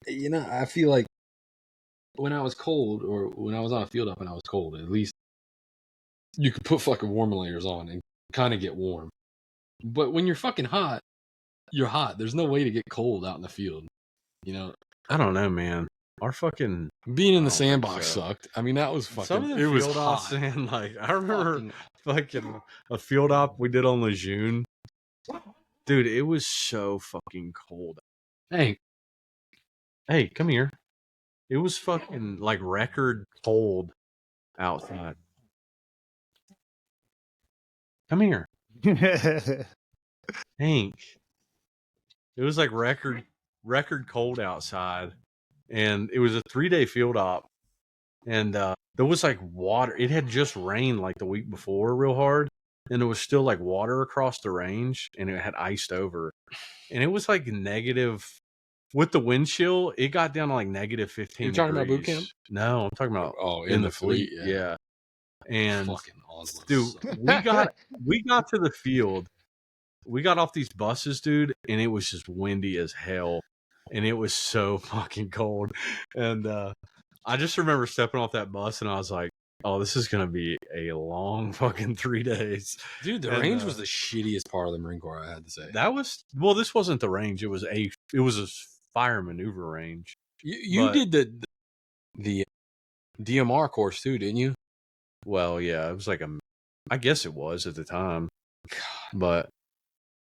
I feel like when I was cold or when I was on a field up and I was cold, at least you could put fucking warm layers on and kind of get warm. But when you're fucking hot, you're hot. There's no way to get cold out in the field. You know? I don't know, man. Our fucking being in the sandbox sucked. I mean, that was fucking. Some of the field ops, saying like, I remember fucking a field op we did on Lejeune. Dude, it was so fucking cold. Hey, come here. It was fucking like record cold outside. Come here, Hank. It was like record cold outside, and it was a 3-day field op, and there was like water. It had just rained like the week before real hard, and there was still like water across the range, and it had iced over, and it was like negative. With the wind chill, it got down to like negative 15 You're talking degrees. about boot camp? No, I'm talking about in the fleet. Yeah. And fucking awesome. dude, we got to the field. We got off these buses, dude, and it was just windy as hell. And it was so fucking cold. And I just remember stepping off that bus and I was like, oh, this is gonna be a long fucking 3 days. Dude, the range was the shittiest part of the Marine Corps, I had to say. This wasn't the range, it was a fire maneuver range. You did the DMR course too, didn't you? Well, yeah, it was like I guess it was at the time. But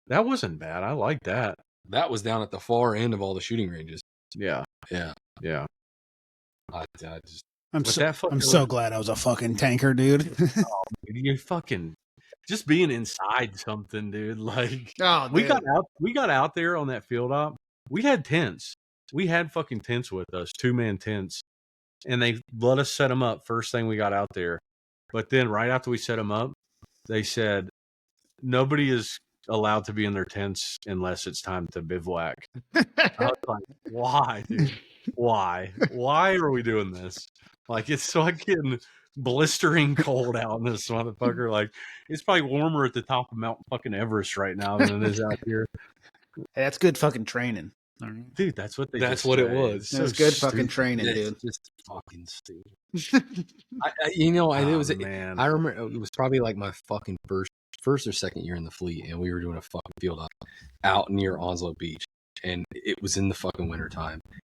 that wasn't bad. I like that. That was down at the far end of all the shooting ranges. Yeah. Yeah. Yeah. I'm so glad I was a fucking tanker, dude. You're fucking just being inside something, dude. Like, oh, we got out there on that field op. We had tents. We had fucking tents with us, 2-man tents, and they let us set them up first thing we got out there. But then right after we set them up, they said nobody is allowed to be in their tents unless it's time to bivouac. I was like, why, dude? Why? Why are we doing this? Like, it's fucking blistering cold out in this motherfucker. Like, it's probably warmer at the top of Mount fucking Everest right now than it is out here. Hey, that's good fucking training. Dude, that's what it was. It was good fucking training, dude. Just fucking stupid. Man. I remember it was probably like my fucking first or second year in the fleet, and we were doing a fucking field op out near Onslow Beach, and it was in the fucking wintertime,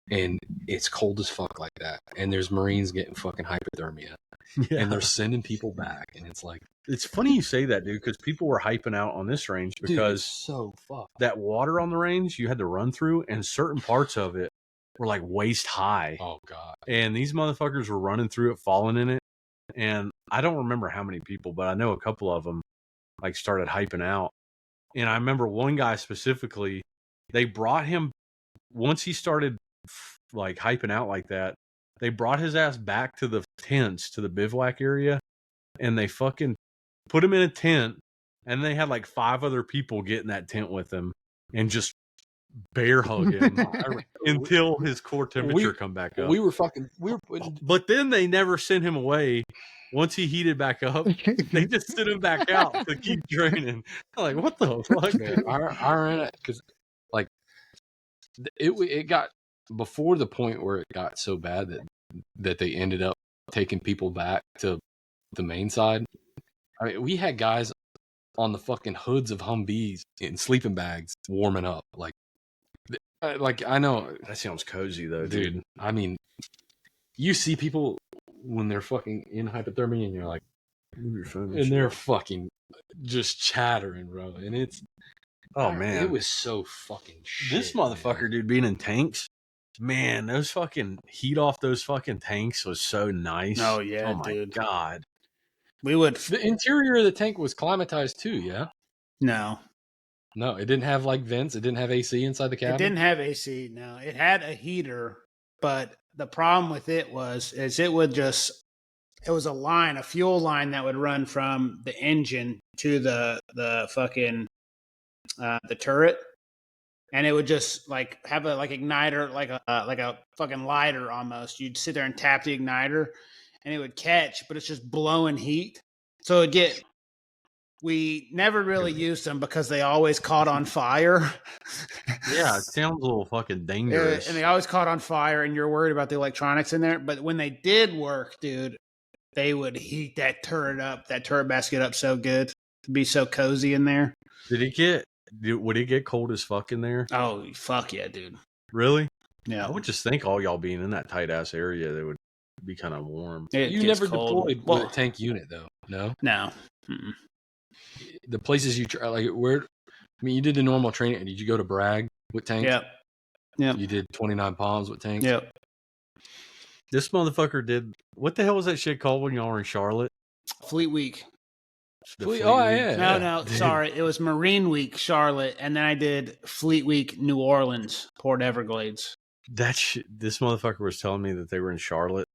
and it's cold as fuck like that, and there's Marines getting fucking hypothermia, and they're sending people back, and it's like, it's funny you say that, dude, because people were hyping out on this range because so fucked. That water on the range you had to run through, and certain parts of it were like waist high. Oh god! And these motherfuckers were running through it, falling in it, and I don't remember how many people, but I know a couple of them like started hyping out. And I remember one guy specifically, they brought him once he started like hyping out like that. They brought his ass back to the tents, to the bivouac area, and they fucking put him in a tent, and they had like 5 other people get in that tent with him and just bear hug him until his core temperature come back up. But then they never sent him away. Once he heated back up, they just sent him back out to keep training. Like, what the fuck? Man, I ran it because like it got before the point where it got so bad that they ended up taking people back to the main side. I mean, we had guys on the fucking hoods of Humvees in sleeping bags warming up. Like I know that sounds cozy though, dude. I mean, you see people when they're fucking in hypothermia, and you're like, and they're fucking just chattering, bro. And it's man, it was so fucking shit. This motherfucker, man. Dude, being in tanks. Man, those fucking heat off those fucking tanks was so nice. Oh yeah, oh my dude. God. The interior of the tank was climatized too, yeah? No, it didn't have like vents. It didn't have AC inside the cabin. It didn't have AC. No, it had a heater, but the problem with it was it was a fuel line that would run from the engine to the fucking the turret, and it would just like have a igniter, like a fucking lighter almost. You'd sit there and tap the igniter, and it would catch, but it's just blowing heat. So we never really used them because they always caught on fire. Yeah, it sounds a little fucking dangerous. And they always caught on fire, and you're worried about the electronics in there. But when they did work, dude, they would heat that turret basket up so good to be so cozy in there. Would it get cold as fuck in there? Oh, fuck yeah, dude. Really? Yeah. I would just think all y'all being in that tight ass area, they would be kind of warm. You never deployed with a tank unit though, no? No. Mm-mm. The places you try, like where, I mean, you did the normal training. Did you go to Bragg with tanks? Yep. You did 29 Palms with tanks? Yep. This motherfucker did, what the hell was that shit called when y'all were in Charlotte? Fleet Week. The Fleet- Fleet oh, Week? yeah. No, Dude. sorry. It was Marine Week, Charlotte, and then I did Fleet Week, New Orleans, Port Everglades. This motherfucker was telling me that they were in Charlotte,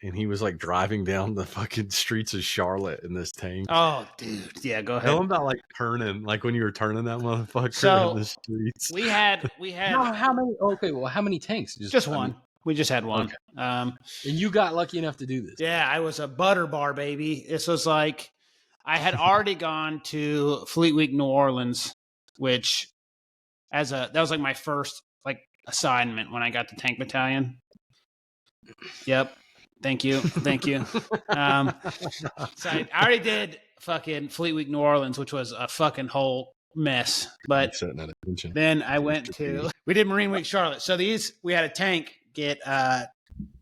and he was like driving down the fucking streets of Charlotte in this tank. Oh, dude. Yeah, go ahead. Tell him about like turning, like when you were turning that motherfucker So, in the streets. We had How many? Okay, well, how many tanks? just I one. mean, We just had one. Okay. And you got lucky enough to do this. yeah, I was a butter bar baby. This was like I had already gone to Fleet Week, New Orleans, which that was like my first like assignment when I got to Tank Battalion. Yep. Thank you. So I already did fucking Fleet Week, New Orleans, which was a fucking whole mess. But Setting that attention. then I went to we did Marine Week, Charlotte. So we had a tank get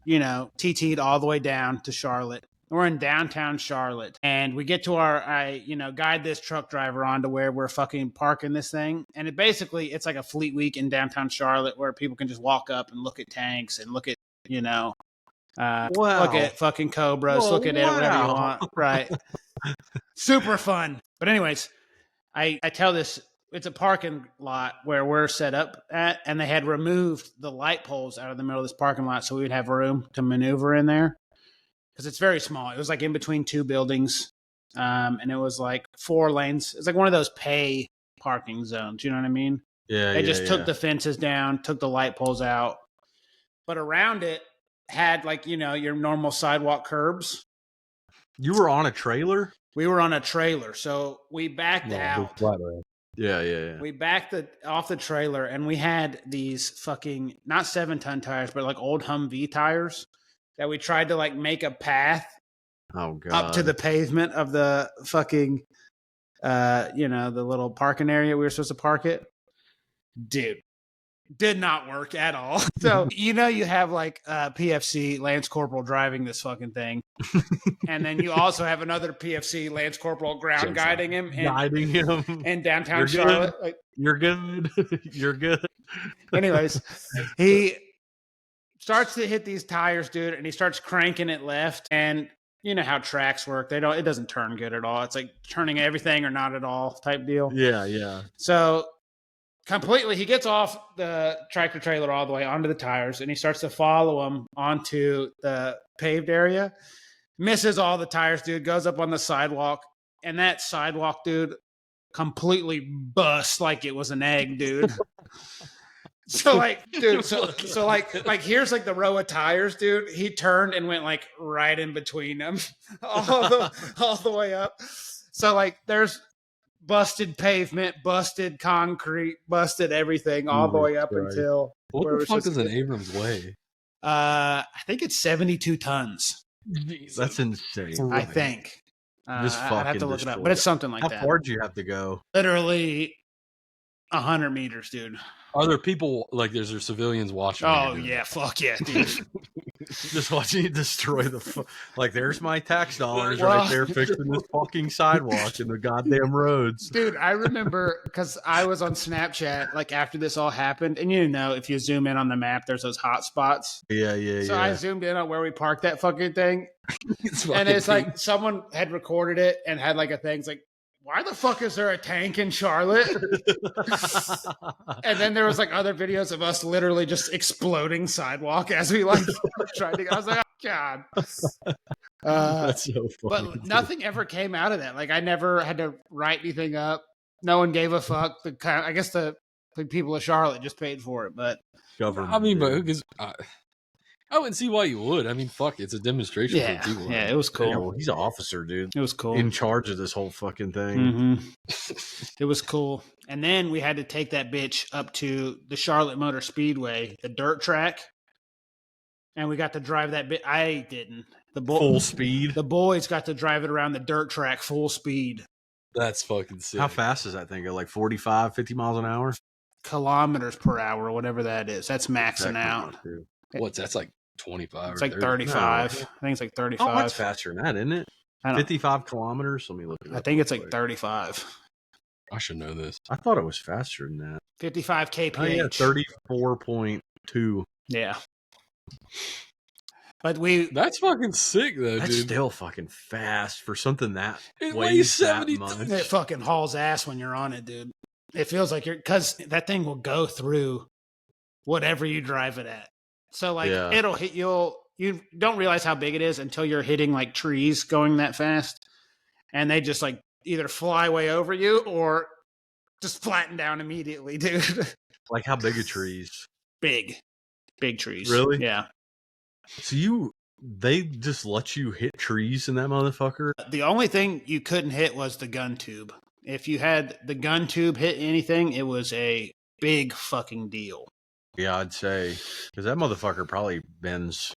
TT'd all the way down to Charlotte. We're in downtown Charlotte, and we get to I guide this truck driver on to where we're fucking parking this thing. And it's like a Fleet Week in downtown Charlotte where people can just walk up and look at tanks and look at, look at fucking Cobras, Whoa, look at it, whatever you wow. want. Right. Super fun. But anyways, I tell this, it's a parking lot where we're set up at, and they had removed the light poles out of the middle of this parking lot so we would have room to maneuver in there. Because it's very small. It was like in between two buildings. And it was like 4 lanes. It's like one of those pay parking zones. You know what I mean? Yeah, They just took the fences down, took the light poles out. But around it had like, your normal sidewalk curbs. You were on a trailer? We were on a trailer. So we backed out. Yeah. We backed off the trailer, and we had these fucking, not 7-ton tires, but like old Humvee tires that we tried to like make a path up to the pavement of the fucking, the little parking area we were supposed to park it. Dude, did not work at all. So, you have like PFC Lance Corporal driving this fucking thing. And then you also have another PFC Lance Corporal ground guiding him. In downtown Charlotte. Like, you're good. You're good. Anyways, he starts to hit these tires, dude, and he starts cranking it left. And you know how tracks work. It doesn't turn good at all. It's like turning everything or not at all type deal. Yeah. So completely, he gets off the tractor trailer all the way onto the tires, and he starts to follow them onto the paved area. Misses all the tires, dude, goes up on the sidewalk, and that sidewalk, dude, completely busts like it was an egg, dude. So like, dude, so like here's like the row of tires, dude. He turned and went like right in between them, all the way up. So like there's busted pavement, busted concrete, busted everything all the way up until what the fuck is an Abrams weigh? I think it's 72 tons. That's insane. I think. Just I'd have to look it up, but it's something like that. How far do you have to go? Literally 100 meters, dude. Are there people like there's civilians watching? Oh yeah, fuck yeah, dude. Just watching you destroy like there's my tax dollars right there fixing this fucking sidewalk and the goddamn roads. Dude, I remember because I was on Snapchat like after this all happened, and if you zoom in on the map, there's those hot spots. Yeah. So I zoomed in on where we parked that fucking thing, and it's like someone had recorded it and had like a thing. It's like, why the fuck is there a tank in Charlotte? And then there was like other videos of us literally just exploding sidewalk as we like tried to. I was like, oh god. That's so funny. But nothing ever came out of that. Like I never had to write anything up. No one gave a fuck. I guess the people of Charlotte just paid for it. But government. I mean, but because I wouldn't see why you would. I mean, fuck, it's a demonstration for people. Yeah, it was cool. Yeah, well, he's an officer, dude. It was cool. In charge of this whole fucking thing. Mm-hmm. It was cool. And then we had to take that bitch up to the Charlotte Motor Speedway, the dirt track. And we got to drive that bit. I didn't. Full speed? The boys got to drive it around the dirt track full speed. That's fucking sick. How fast is that thing? Like 45, 50 miles an hour? Kilometers per hour, whatever that is. That's maxing out. That's like 25 it's or like 30. 35. No. I think it's like 35. Oh, that's faster than that, isn't it? 55 kilometers? Let me look it up. I think it's like 35. I should know this. I thought it was faster than that. 55 kph. Oh, yeah, 34.2. Yeah. But That's fucking sick, though, That's dude. still fucking fast for something that It weighs weighs that 70 much. it fucking hauls ass when you're on it, dude. It feels like because that thing will go through whatever you drive it at. So like Yeah. it'll hit you don't realize how big it is until you're hitting like trees going that fast. And they just like either fly way over you or just flatten down immediately, dude. Like how big are trees? Big trees. Really? Yeah. So they just let you hit trees in that motherfucker? The only thing you couldn't hit was the gun tube. If you had the gun tube hit anything, it was a big fucking deal. Yeah, I'd say. Because that motherfucker probably bends.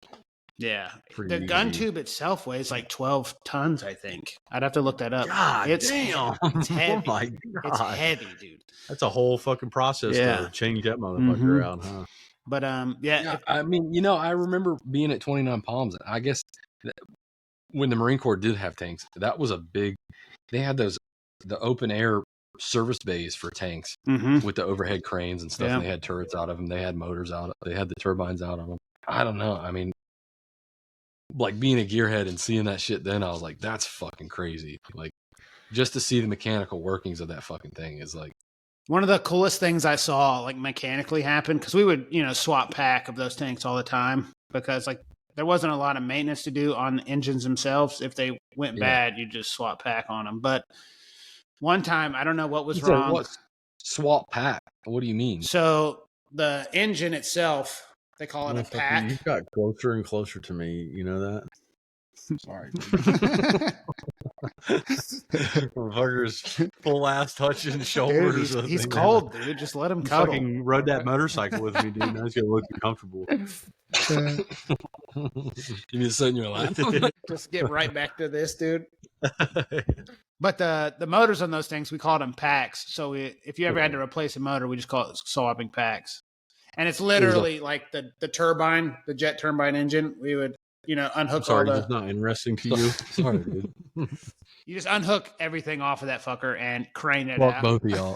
Yeah. Pretty The gun easy. tube itself weighs like 12 tons, I think. I'd have to look that up. God It's damn. It's heavy. Oh my God. It's heavy, dude. That's a whole fucking process Yeah. to change that motherfucker out, huh? But Yeah, I mean, I remember being at 29 Palms. I guess when the Marine Corps did have tanks, that was a big. They had the open air service bays for tanks with the overhead cranes and stuff. Yeah. And they had turrets out of them. They had motors out. They had the turbines out of them. I don't know. I mean, like being a gearhead and seeing that shit, then I was like, that's fucking crazy. Like, just to see the mechanical workings of that fucking thing is like. one of the coolest things I saw like mechanically happen, because we would, swap pack of those tanks all the time because like there wasn't a lot of maintenance to do on the engines themselves. If they went bad, you just swap pack on them. But one time, I don't know what was wrong. What? Swap pack? What do you mean? So the engine itself, they call it a pack. You got closer and closer to me. You know that? Sorry. Motherfucker's full ass touching shoulders. Dude, he's cold, dude. Just let him cuddle. Fucking rode that motorcycle with me, dude. Now he's gonna look comfortable. You need to sit in your lap. Just get right back to this, dude. But the motors on those things, we called them packs. So if you ever had to replace a motor, we just call it swapping packs. And it's literally like the turbine, the jet turbine engine. We would, unhook Sorry, all the. it's not interesting to you. Sorry, dude. You just unhook everything off of that fucker and crane it Fuck out. both of y'all.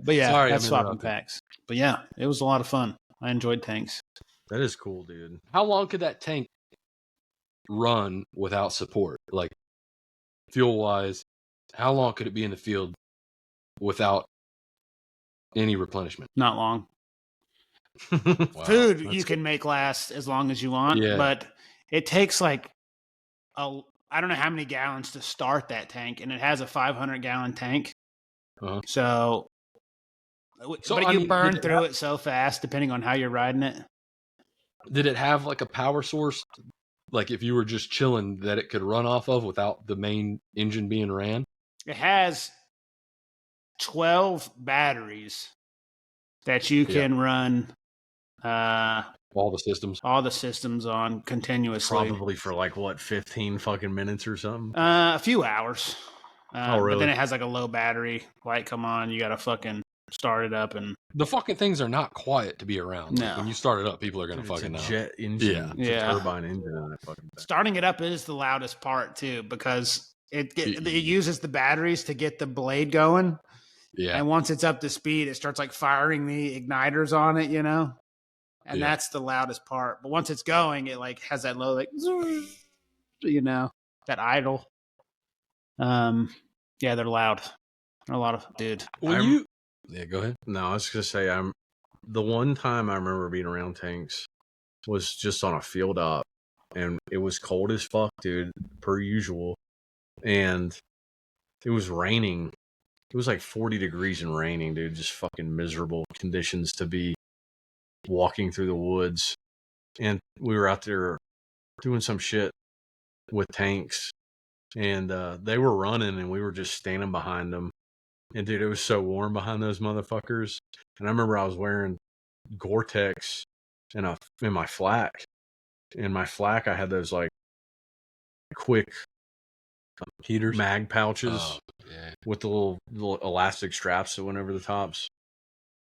But yeah, Sorry, that's I'm swapping interrupting. packs. But yeah, it was a lot of fun. I enjoyed tanks. That is cool, dude. How long could that tank run without support? Like, fuel-wise, how long could it be in the field without any replenishment? Not long. Wow, Food that's you can make last as long as you want, Yeah. but it takes like I don't know how many gallons to start that tank, and it has a 500-gallon tank. Uh-huh. So but I you mean, burn did it through it so fast, depending on how you're riding it. Did it have like a power source? Like if you were just chilling that it could run off of without the main engine being ran? It has 12 batteries that you can run All the systems. all the systems on continuously. Probably for like what, 15 fucking minutes or something. A few hours. Oh, really? But then it has like a low battery light come on. You got to fucking start it up and The fucking things are not quiet to be around. Like, No. when you start it up, people are gonna It's a fucking know. jet engine. Yeah. It's Yeah. a turbine engine on that fucking thing. starting it up is the loudest part too, because it uses the batteries to get the blade going. Yeah. And once it's up to speed, it starts like firing the igniters on it, And Yeah. that's the loudest part. But once it's going, it like has that low, like, that idle. Yeah, they're loud. They're a lot of, dude. Yeah, go ahead. No, I was gonna say the one time I remember being around tanks was just on a field op, and it was cold as fuck, dude, per usual, and it was raining. It was like 40 degrees and raining, dude. Just fucking miserable conditions to be walking through the woods, and we were out there doing some shit with tanks, and they were running, and we were just standing behind them. And dude, it was so warm behind those motherfuckers. And I remember I was wearing Gore-Tex in my flak. In my flak, I had those like quick Heaters. mag pouches Oh, yeah. with the little elastic straps that went over the tops.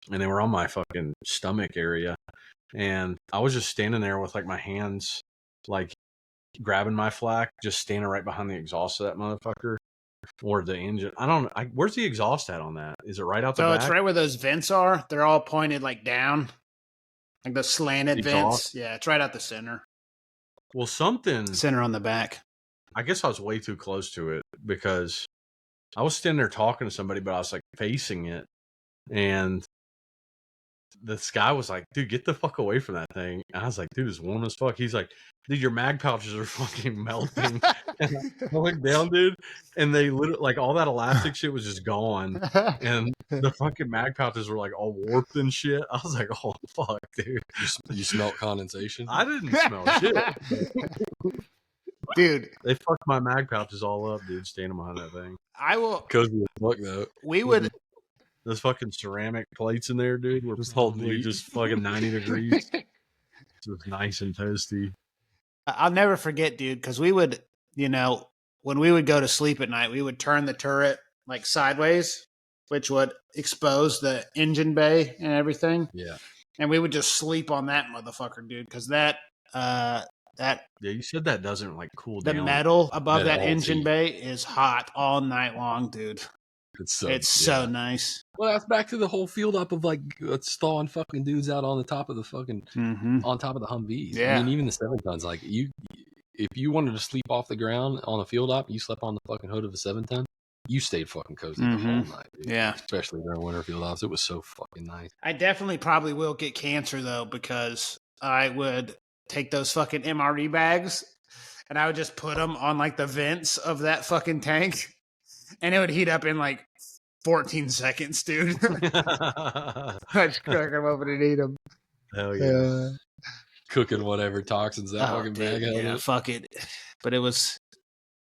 And they were on my fucking stomach area. And I was just standing there with like my hands like grabbing my flak, just standing right behind the exhaust of that motherfucker. Or the engine. I don't know. Where's the exhaust at on that? Is it right out the So back? it's right where those vents are. They're all pointed like down, like the slanted Exhaust? vents. Yeah, it's right out the center. Well, something. Center on the back. I guess I was way too close to it because I was standing there talking to somebody, but I was like facing it, and this guy was like, "Dude, get the fuck away from that thing." And I was like, "Dude, it's warm as fuck." He's like, "Dude, your mag pouches are fucking melting." And I looked down, dude, and they literally like all that elastic shit was just gone, and the fucking mag pouches were like all warped and shit. I was like, "Oh fuck, dude." You smelt condensation? I didn't smell shit. Dude, They fucked my mag pouches all up, dude, standing behind that thing. I will. Cozy as fuck, though. We would. Those fucking ceramic plates in there, dude, were Just holding probably heat. just fucking 90 degrees. It was nice and toasty. I'll never forget, dude, because we would, when we would go to sleep at night, we would turn the turret like sideways, which would expose the engine bay and everything. Yeah. And we would just sleep on that motherfucker, dude, because that Yeah, you said that doesn't like cool the down. metal above that Metal engine heat. bay is hot all night long, dude. It's so, So nice. Well, that's back to the whole field up of like thawing fucking dudes out on the top of the fucking Mm-hmm. on top of the Humvees. Yeah. I mean, even the 7-tons. Like if you wanted to sleep off the ground on a field op, you slept on the fucking hood of a 7-ton. You stayed fucking cozy the whole night, dude. Yeah. Especially during winter field ops. It was so fucking nice. I definitely probably will get cancer though, because I would take those fucking MRE bags and I would just put them on like the vents of that fucking tank, and it would heat up in like 14 seconds, dude. I'd just crack them open and eat them. Hell yeah. Cooking whatever toxins that fucking bag held. Yeah, fuck it. But it was,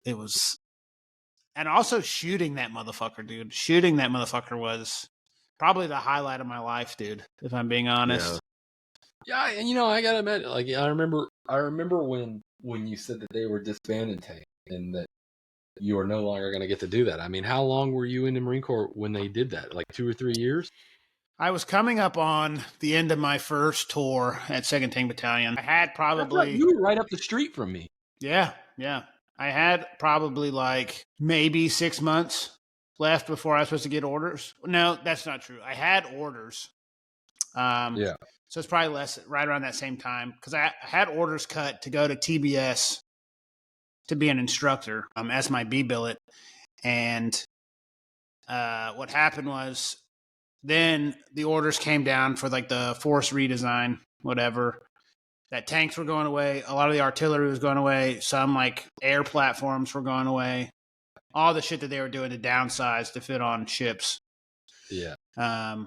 and also shooting that motherfucker, dude. Shooting that motherfucker was probably the highlight of my life, dude. If I'm being honest. Yeah, and I gotta admit, like I remember when you said that they were disbanding tank and that you are no longer going to get to do that. I mean, how long were you in the Marine Corps when they did that? Like 2 or 3 years? I was coming up on the end of my first tour at 2nd Tank Battalion. I had probably... Right. You were right up the street from me. Yeah. I had probably like maybe 6 months left before I was supposed to get orders. No, that's not true. I had orders. Yeah. So it's probably right around that same time, because I had orders cut to go to TBS to be an instructor as my B billet. And what happened was then the orders came down for like the force redesign, whatever. That tanks were going away. A lot of the artillery was going away. Some like air platforms were going away. All the shit that they were doing to downsize to fit on ships. Yeah.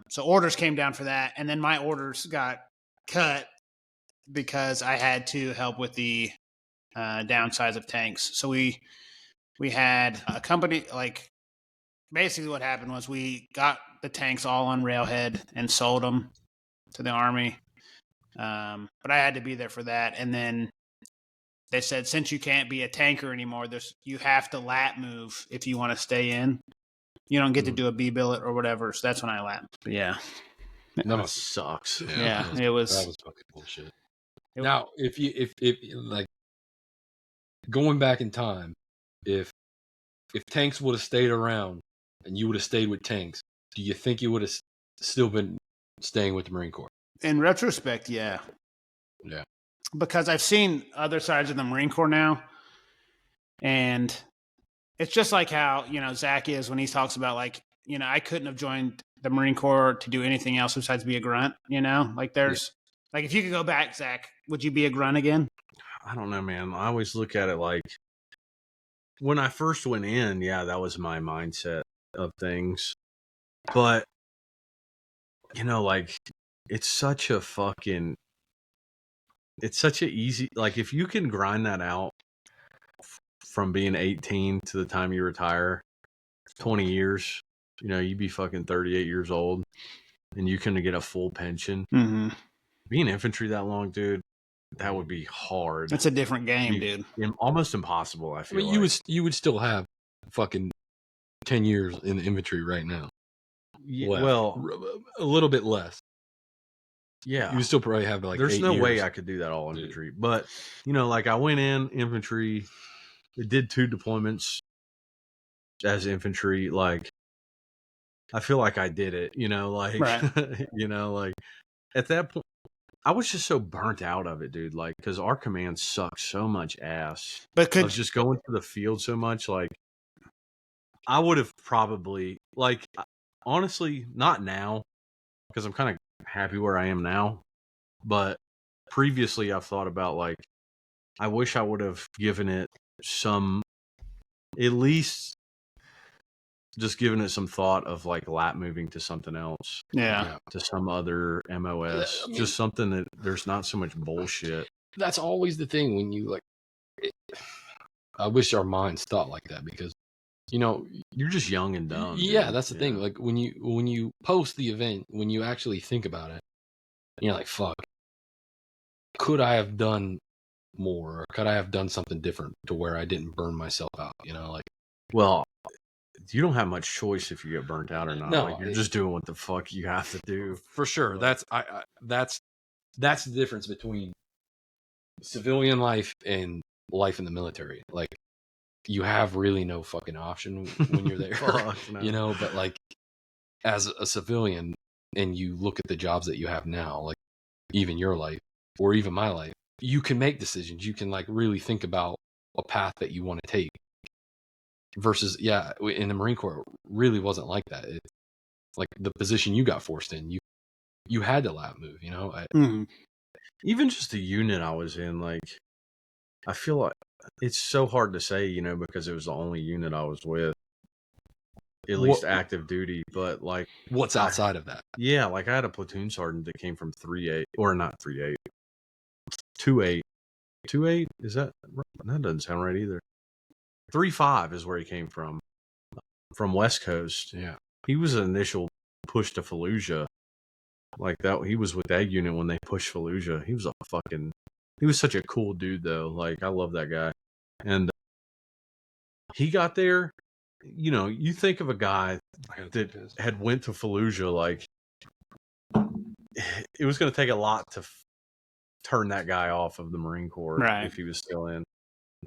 So orders came down for that. And then my orders got cut because I had to help with the downsize of tanks. So we had a company, like basically what happened was we got the tanks all on railhead and sold them to the Army. But I had to be there for that. And then they said, since you can't be a tanker anymore, you have to lap move if you want to stay in. You don't get to do a B billet or whatever. So that's when I lapped. But yeah. That sucks. Yeah, it was. That was fucking bullshit. Now, if like going back in time, if tanks would have stayed around and you would have stayed with tanks, do you think you would have still been staying with the Marine Corps? In retrospect, yeah. Yeah. Because I've seen other sides of the Marine Corps now, and it's just like how, Zach is when he talks about like, I couldn't have joined the Marine Corps to do anything else besides be a grunt, like there's like, if you could go back, Zach, would you be a grunt again? I don't know, man. I always look at it like when I first went in, yeah, that was my mindset of things. But, like it's such a easy, like if you can grind that out from being 18 to the time you retire, 20 years, you'd be fucking 38 years old and you can get a full pension. Mm-hmm. Being infantry that long, dude, that would be hard. It's a different game, dude. Almost impossible, I feel. You would still have fucking 10 years in the infantry right now. Yeah, well, a little bit less. Yeah. You would still probably have like There's 8 no years. way I could do that all infantry. But, like I went in infantry, did 2 deployments as infantry. Like, I feel like I did it, like, right. like at that point, I was just so burnt out of it, dude. Like, because our command sucks so much ass. But Of just going to the field so much. Like, I would have probably, like, honestly, not now, because I'm kind of happy where I am now. But previously, I've thought about, like, I wish I would have given it some, at least just given it some thought of, like, lap moving to something else. yeah. To some other MOS. I mean, just something that there's not so much bullshit. That's always the thing when you like. I wish our minds thought like that because, you know, You're just young and dumb. yeah, dude. that's the thing. Like when you post the event, when you actually think about it, you're like, fuck, could I have done more? Or could I have done something different to where I didn't burn myself out? You know, like, Well, you don't have much choice if you get burnt out or not. No, like, you're just doing what the fuck you have to do. for sure. That's that's the difference between civilian life and life in the military. Like, you have really no fucking option when you're there. Fuck, no. You know, but like as a civilian and you look at the jobs that you have now, like even your life or even my life, you can make decisions. You can like really think about a path that you want to take versus, yeah, in the Marine Corps, it really wasn't like that. It's like the position you got forced in, you had to lap move, you know? Even just the unit I was in, like, I feel like it's so hard to say, you know, because it was the only unit I was with, at least active duty. But like, What's outside of that? Yeah, like I had a platoon sergeant that came from 3-8, or not 3-8, 2-8. 2-8? Is that doesn't sound right either. 3-5 is where he came from West Coast. Yeah. He was an initial push to Fallujah. Like that, he was with that unit when they pushed Fallujah. He was such a cool dude though. Like, I love that guy. And he got there, you know, you think of a guy that had went to Fallujah, like, it was going to take a lot to turn that guy off of the Marine Corps if he was still in.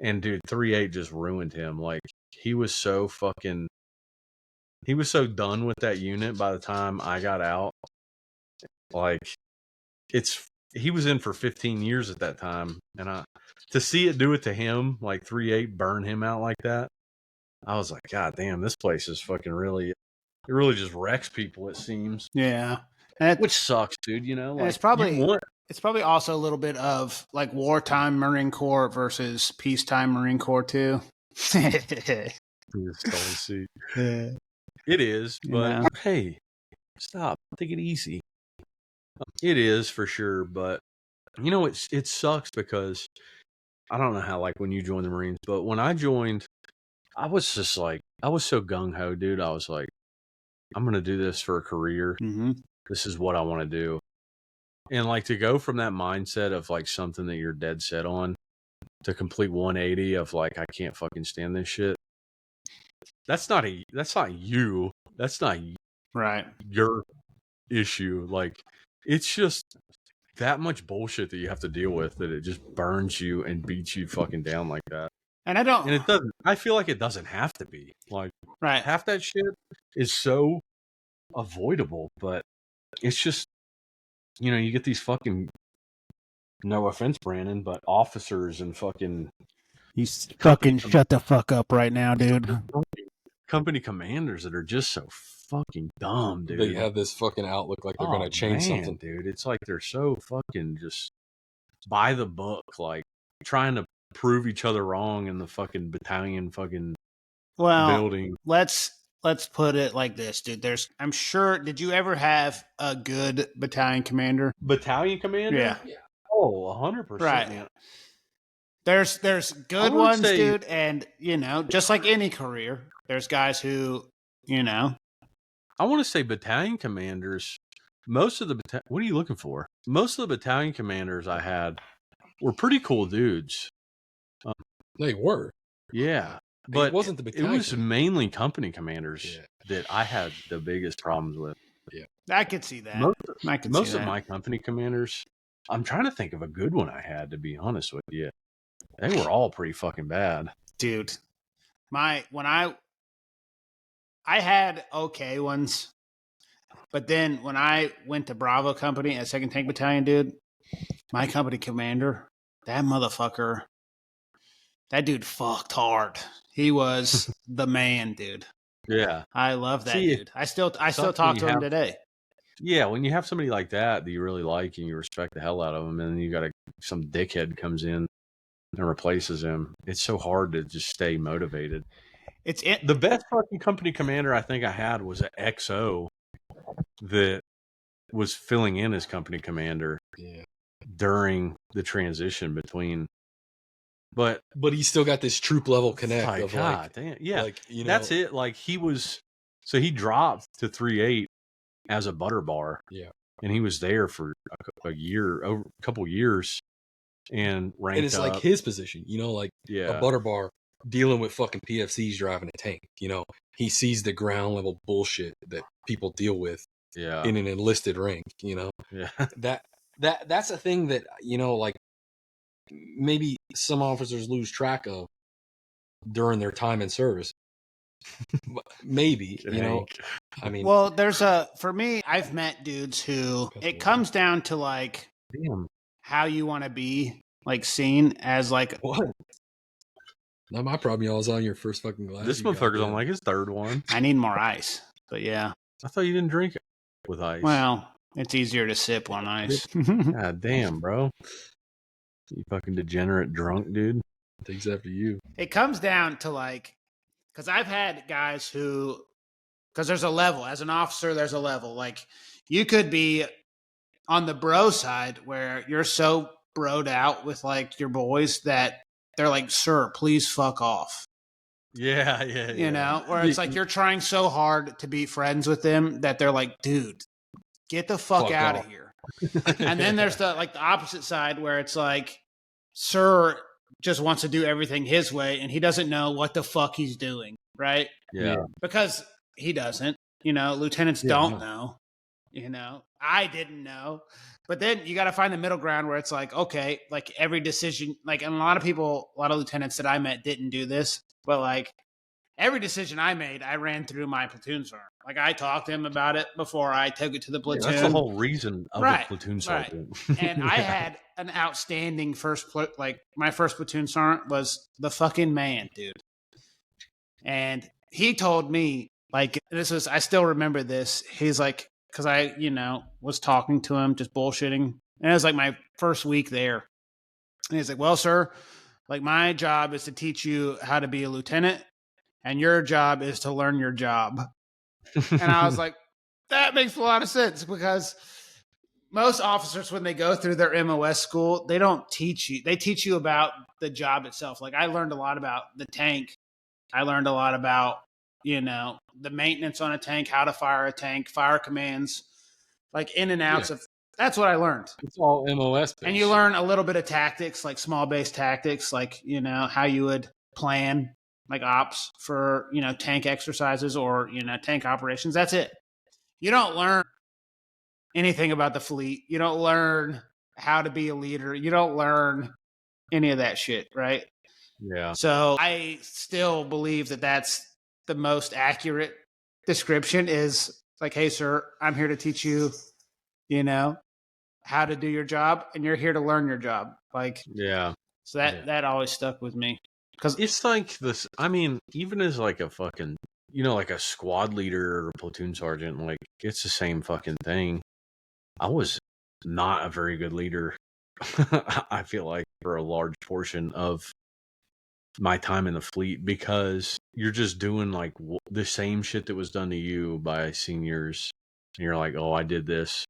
And dude, 3-8 just ruined him. Like, he was so done with that unit by the time I got out. Like, he was in for 15 years at that time, and to see it do it to him, like 3-8 burn him out like that, I was like, God damn, this place is fucking really, it really just wrecks people, it seems. Yeah. Which sucks, dude, you know? Like, it's probably also a little bit of like wartime Marine Corps versus peacetime Marine Corps too. It is, but hey, stop. Take it easy. It is for sure, but you know, it sucks because I don't know how, like, when you joined the Marines, but when I joined, I was just like, I was so gung ho, dude. I was like, I'm gonna do this for a career. Mm-hmm. This is what I want to do. And like, to go from that mindset of like something that you're dead set on to complete 180 of like, I can't fucking stand this shit. That's not you. That's not right. Your issue. Like, it's just that much bullshit that you have to deal with that it just burns you and beats you fucking down like that. And it doesn't. I feel like it doesn't have to be. Like, right. Half that shit is so avoidable, but it's just, you know, you get these fucking, no offense, Brandon, but officers and fucking, you fucking shut the fuck up right now, dude. Company commanders that are just so fucking dumb, dude. They have this fucking outlook like they're gonna change something, dude. It's like they're so fucking just by the book, like trying to prove each other wrong in the fucking battalion fucking building. Let's put it like this, dude. I'm sure, did you ever have a good battalion commander? Battalion commander? Yeah. Oh, 100%. Right. Man. There's good ones, dude, and you know, just like any career, there's guys who, you know. I want to say battalion commanders, most of the what are you looking for? Most of the battalion commanders I had were pretty cool dudes. They were. Yeah. But it wasn't the battalion. It was mainly company commanders that I had the biggest problems with. Yeah. I could see that. Most of my company commanders, I'm trying to think of a good one I had, to be honest with you. They were all pretty fucking bad. Dude. I had okay ones, but then when I went to Bravo Company at 2nd Tank Battalion, dude, My company commander, that motherfucker, that dude fucked hard. He was the man, dude. Yeah. I love that See, dude. I still sucks talk when to you him have today. Yeah, when you have somebody like that you really like and you respect the hell out of him, and then you got some dickhead comes in and replaces him, it's so hard to just stay motivated. It's it. The best fucking company commander I think I had was an XO that was filling in as company commander during the transition between. But he's still got this troop level connect like, of God like, damn, yeah, like, you know, that's it. Like he dropped to 3.8 as a butter bar. Yeah. And he was there for a couple years and ranked and it's up. like his position, you know, like Yeah. a butter bar dealing with fucking PFCs driving a tank, you know, he sees the ground level bullshit that people deal with Yeah. in an enlisted rank, you know. Yeah. That's a thing that, you know, like maybe some officers lose track of during their time in service. Maybe, you know, I mean, well, for me, I've met dudes who it comes down to like Damn. how you want to be like seen as like what? Not my problem. Y'all was on your first fucking glass. This motherfucker's on like his third one. I need more ice, but yeah. I thought you didn't drink it with ice. Well, it's easier to sip on ice. God damn, bro. You fucking degenerate drunk, dude. Takes after you. It comes down to like, because I've had guys who, because there's a level. As an officer, there's a level. Like, you could be on the bro side where you're so broed out with like your boys that they're like, sir, please fuck off. Yeah. You know, where it's like you're trying so hard to be friends with them that they're like, dude, get the fuck out of here. And then there's the opposite side where it's like, sir just wants to do everything his way and he doesn't know what the fuck he's doing, right? Yeah. Because he doesn't, you know, lieutenants don't know, you know, I didn't know. But then you got to find the middle ground where it's like, okay, like every decision, like, and a lot of lieutenants that I met didn't do this, but like every decision I made, I ran through my platoon sergeant. Like I talked to him about it before I took it to the platoon. Yeah, that's the whole reason of the platoon sergeant. Right. And I had an outstanding my first platoon sergeant was the fucking man, dude. And he told me, like, I still remember this. He's like, because I, you know, was talking to him, just bullshitting. And it was like my first week there. And he's like, well, sir, like my job is to teach you how to be a lieutenant, and your job is to learn your job. And I was like, that makes a lot of sense, because most officers, when they go through their MOS school, they don't teach you. They teach you about the job itself. Like I learned a lot about the tank. I learned a lot about, you know, the maintenance on a tank, how to fire a tank, fire commands, like in and outs of. That's what I learned. It's all MOS based. And you learn a little bit of tactics, like small base tactics, like, you know, how you would plan like ops for, you know, tank exercises or, you know, tank operations. That's it. You don't learn anything about the fleet. You don't learn how to be a leader. You don't learn any of that shit, right? Yeah. So I still believe that that's the most accurate description is like, hey, sir, I'm here to teach you, you know, how to do your job, and you're here to learn your job. Like, yeah. So that always stuck with me. Because it's like this, I mean, even as like a fucking, you know, like a squad leader or a platoon sergeant, like it's the same fucking thing. I was not a very good leader. I feel like for a large portion of my time in the fleet, because you're just doing like the same shit that was done to you by seniors. And you're like, oh, I did this.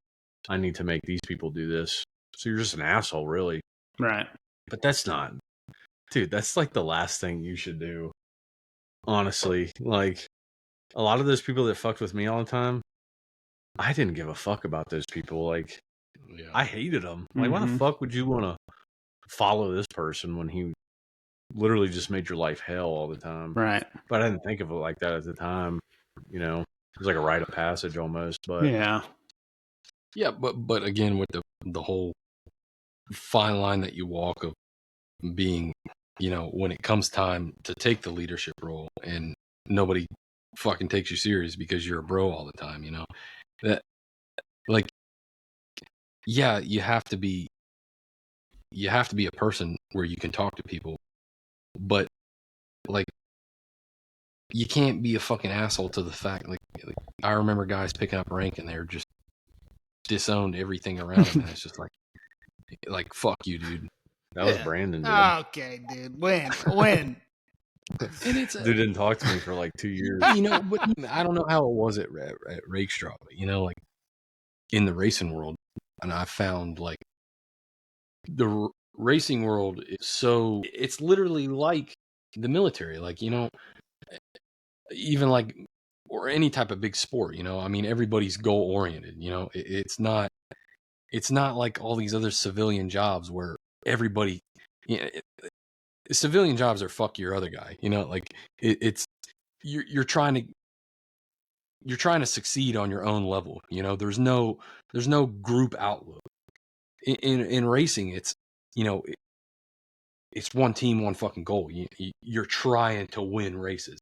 I need to make these people do this. So you're just an asshole, really. Right. But that's not, dude, that's like the last thing you should do. Honestly, like a lot of those people that fucked with me all the time, I didn't give a fuck about those people. Like, I hated them. Like, why the fuck would you want to follow this person when he literally just made your life hell all the time? Right. But I didn't think of it like that at the time. You know, it was like a rite of passage almost. But yeah, but again, with the whole fine line that you walk of being, you know, when it comes time to take the leadership role and nobody fucking takes you serious because you're a bro all the time, you know, that like, yeah, you have to be you have to be a person where you can talk to people, but like you can't be a fucking asshole to the fact like I remember guys picking up rank and they're just disowned everything around them, and it's just like fuck you, dude. That was Brandon, dude. Okay, dude. When? And it's Dude didn't talk to me for like 2 years. you know, but I don't know how it was at Rakestraw, but you know, like in the racing world, and I found like the racing world is so it's literally like the military, like, you know, even like or any type of big sport, you know. I mean, everybody's goal oriented, you know. It's not like all these other civilian jobs where everybody, you know, civilian jobs are fuck your other guy, you know. Like it's you're trying to succeed on your own level, you know. There's no group outlook in racing. It's, you know, it's one team, one fucking goal. You're trying to win races.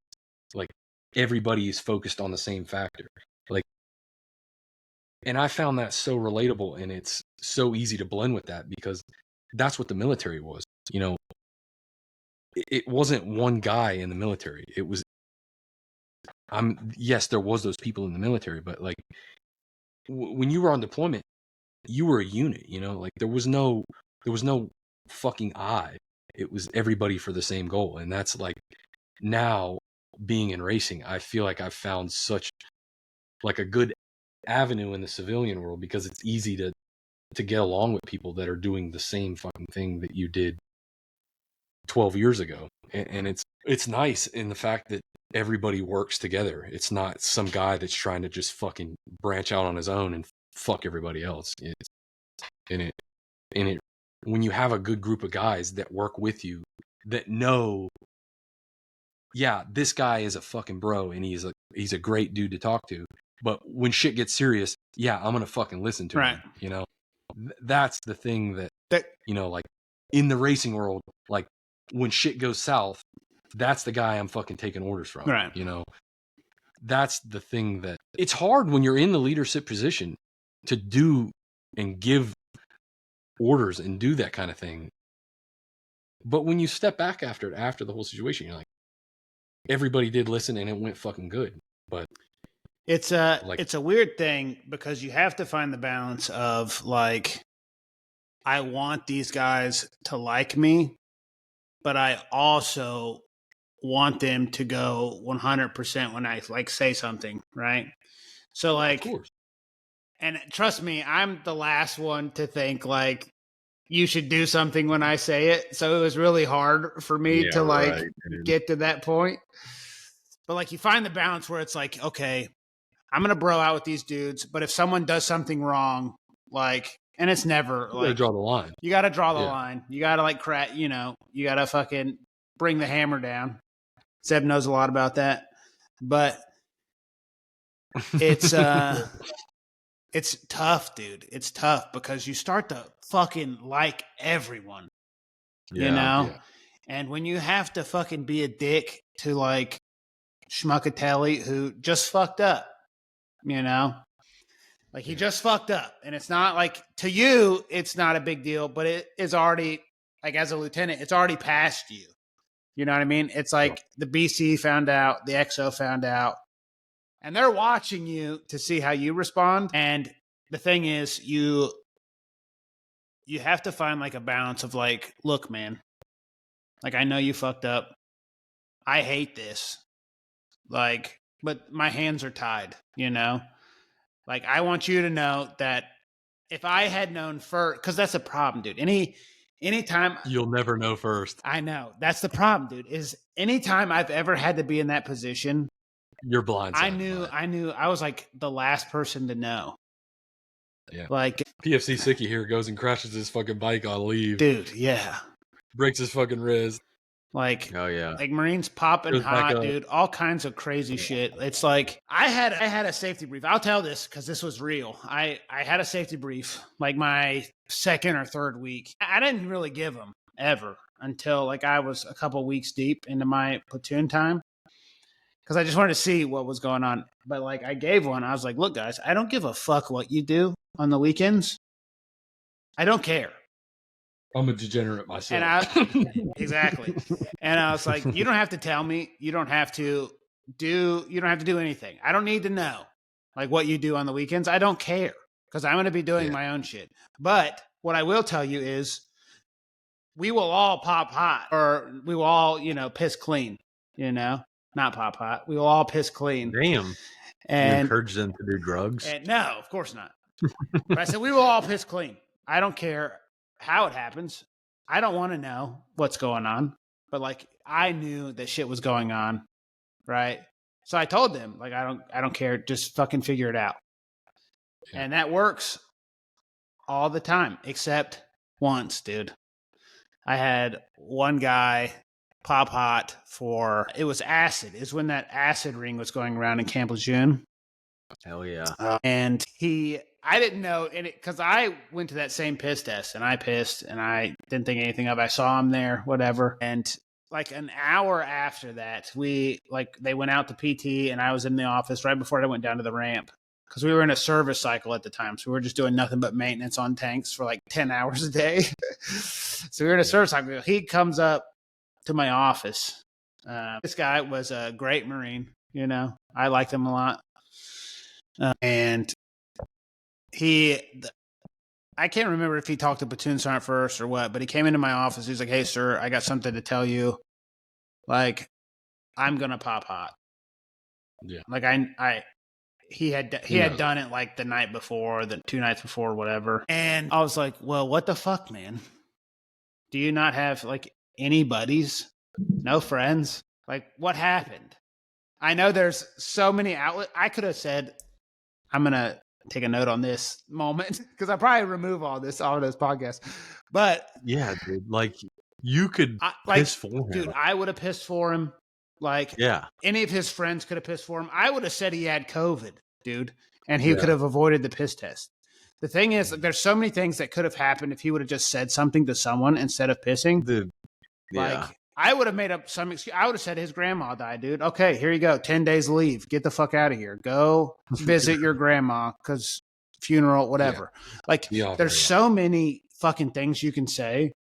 Like everybody is focused on the same factor. Like, and I found that so relatable, and it's so easy to blend with that because that's what the military was. You know, it wasn't one guy in the military. It was, yes, there was those people in the military, but like when you were on deployment, you were a unit, you know. Like there was no fucking I. It was everybody for the same goal. And that's like, now being in racing, I feel like I've found such like a good avenue in the civilian world because it's easy to get along with people that are doing the same fucking thing that you did 12 years ago. And it's nice in the fact that everybody works together. It's not some guy that's trying to just fucking branch out on his own and fuck everybody else. When you have a good group of guys that work with you that know, yeah, this guy is a fucking bro and he's a great dude to talk to, but when shit gets serious, yeah, I'm gonna fucking listen to him. You know, that's the thing that you know, like in the racing world, like when shit goes south, that's the guy I'm fucking taking orders from. Right. You know, that's the thing that it's hard when you're in the leadership position to do and give orders and do that kind of thing. But when you step back after the whole situation, you're like, everybody did listen and it went fucking good. But it's a weird thing because you have to find the balance of like, I want these guys to like me, but I also want them to go 100% when I like say something, right? So like, of course. And trust me, I'm the last one to think like you should do something when I say it. So it was really hard for me to like get to that point. But like you find the balance where it's like, okay, I'm going to bro out with these dudes. But if someone does something wrong, like, and it's never You like, gotta draw the line. You got to draw the line. You got to like crack, you know, you got to fucking bring the hammer down. Seb knows a lot about that. But it's it's tough, dude. It's tough because you start to fucking like everyone, you know? Yeah. And when you have to fucking be a dick to like Schmuckatelli who just fucked up, you know? Like he just fucked up. And it's not like, to you, it's not a big deal, but it is already, like as a lieutenant, it's already past you. You know what I mean? It's like the BC found out, the XO found out, and they're watching you to see how you respond. And the thing is, you have to find like a balance of like, look, man, like I know you fucked up. I hate this. Like, but my hands are tied, you know? Like, I want you to know that if I had known first, because that's a problem, dude. Anytime you'll never know first. I know. That's the problem, dude, is anytime I've ever had to be in that position, you're blind. I knew I was like the last person to know. Yeah. Like PFC Sicky here goes and crashes his fucking bike on leave. Dude, yeah. Breaks his fucking wrist. Like, oh yeah, like Marines popping hot, dude. All kinds of crazy shit. It's like I had a safety brief. I'll tell this because this was real. I had a safety brief like my second or third week. I didn't really give them ever until like I was a couple weeks deep into my platoon time because I just wanted to see what was going on. But like I gave one. I was like, look, guys, I don't give a fuck what you do on the weekends. I don't care. I'm a degenerate myself. Exactly. And I was like, you don't have to tell me. You don't have to do anything. I don't need to know like what you do on the weekends. I don't care because I'm going to be doing my own shit. But what I will tell you is we will all pop hot or we will all, piss clean, not pop hot. We will all piss clean. Damn. And you encourage them to do drugs? And no, of course not. But I said, we will all piss clean. I don't care how it happens. I don't want to know what's going on. But like, I knew that shit was going on. Right. So I told them, like, I don't care. Just fucking figure it out. Yeah. And that works all the time, except once, dude. I had one guy pop hot it was acid. It was when that acid ring was going around in Camp Lejeune. Hell yeah. And I didn't know, because I went to that same piss test and I pissed and I didn't think anything of it. I saw him there, whatever. And like an hour after that, they went out to PT and I was in the office right before I went down to the ramp because we were in a service cycle at the time. So we were just doing nothing but maintenance on tanks for like 10 hours a day. So we were in a service cycle. He comes up to my office. This guy was a great Marine, I liked him a lot. And I can't remember if he talked to platoon sergeant first or what, but he came into my office. He's like, "Hey, sir, I got something to tell you. Like, I'm gonna pop hot." Yeah. Like he had done it like the night before, the 2 nights before, whatever. And I was like, "Well, what the fuck, man? Do you not have like any buddies? No friends? Like, what happened?" I know there's so many outlets. I could have said, I'm going to take a note on this moment because I probably remove all those podcasts. But yeah, dude, like you could piss for him. Dude, I would have pissed for him. Like, yeah, any of his friends could have pissed for him. I would have said he had COVID, dude, and he could have avoided the piss test. The thing is, there's so many things that could have happened if he would have just said something to someone instead of pissing. Dude, like, I would have made up some excuse. I would have said his grandma died, dude. Okay, here you go. 10 days leave. Get the fuck out of here. Go visit your grandma because funeral, whatever. Yeah. Like, there's so many fucking things you can say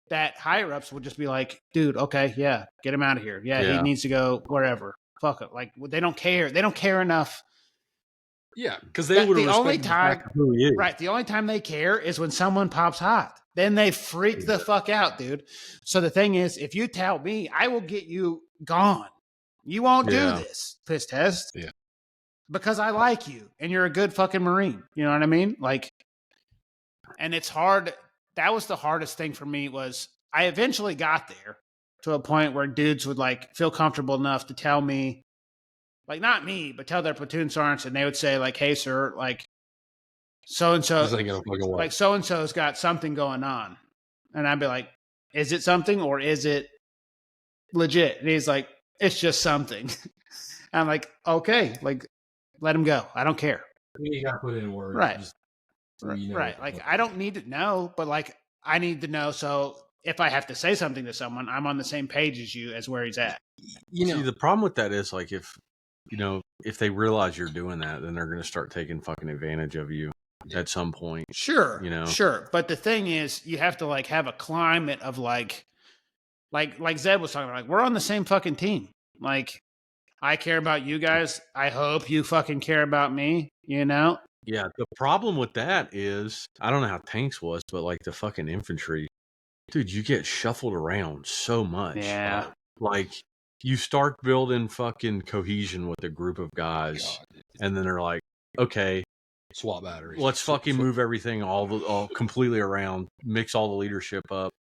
that higher ups would just be like, dude, okay, yeah, get him out of here. Yeah, he needs to go wherever. Fuck it. Like, they don't care. They don't care enough. Yeah, because they would have respected the fact of who he is. Right. The only time they care is when someone pops hot. Then they freak the fuck out, dude. So the thing is, if you tell me, I will get you gone. You won't do this piss test. Yeah. Because I like you and you're a good fucking Marine. You know what I mean? Like, and it's hard. That was the hardest thing for me was I eventually got there to a point where dudes would like feel comfortable enough to tell me, like, not me, but tell their platoon sergeants, and they would say, like, "Hey, sir, like, so-and-so, like, so-and-so's got something going on." And I'd be like, "Is it something or is it legit?" And he's like, "It's just something." I'm like, "Okay, like, let him go. I don't care." You got to put in words. Right. Just, right. Like, I don't need to know, but, like, I need to know so if I have to say something to someone, I'm on the same page as you as where he's at. See, the problem with that is, like, if they realize you're doing that, then they're going to start taking fucking advantage of you at some point. Sure. Sure. But the thing is, you have to like have a climate of like Zed was talking about, like, we're on the same fucking team. Like, I care about you guys. I hope you fucking care about me, Yeah. The problem with that is, I don't know how tanks was, but like the fucking infantry, dude, you get shuffled around so much. Yeah. Like, you start building fucking cohesion with a group of guys, and then they're like, okay, swap batteries. Let's fucking move everything all completely around, mix all the leadership up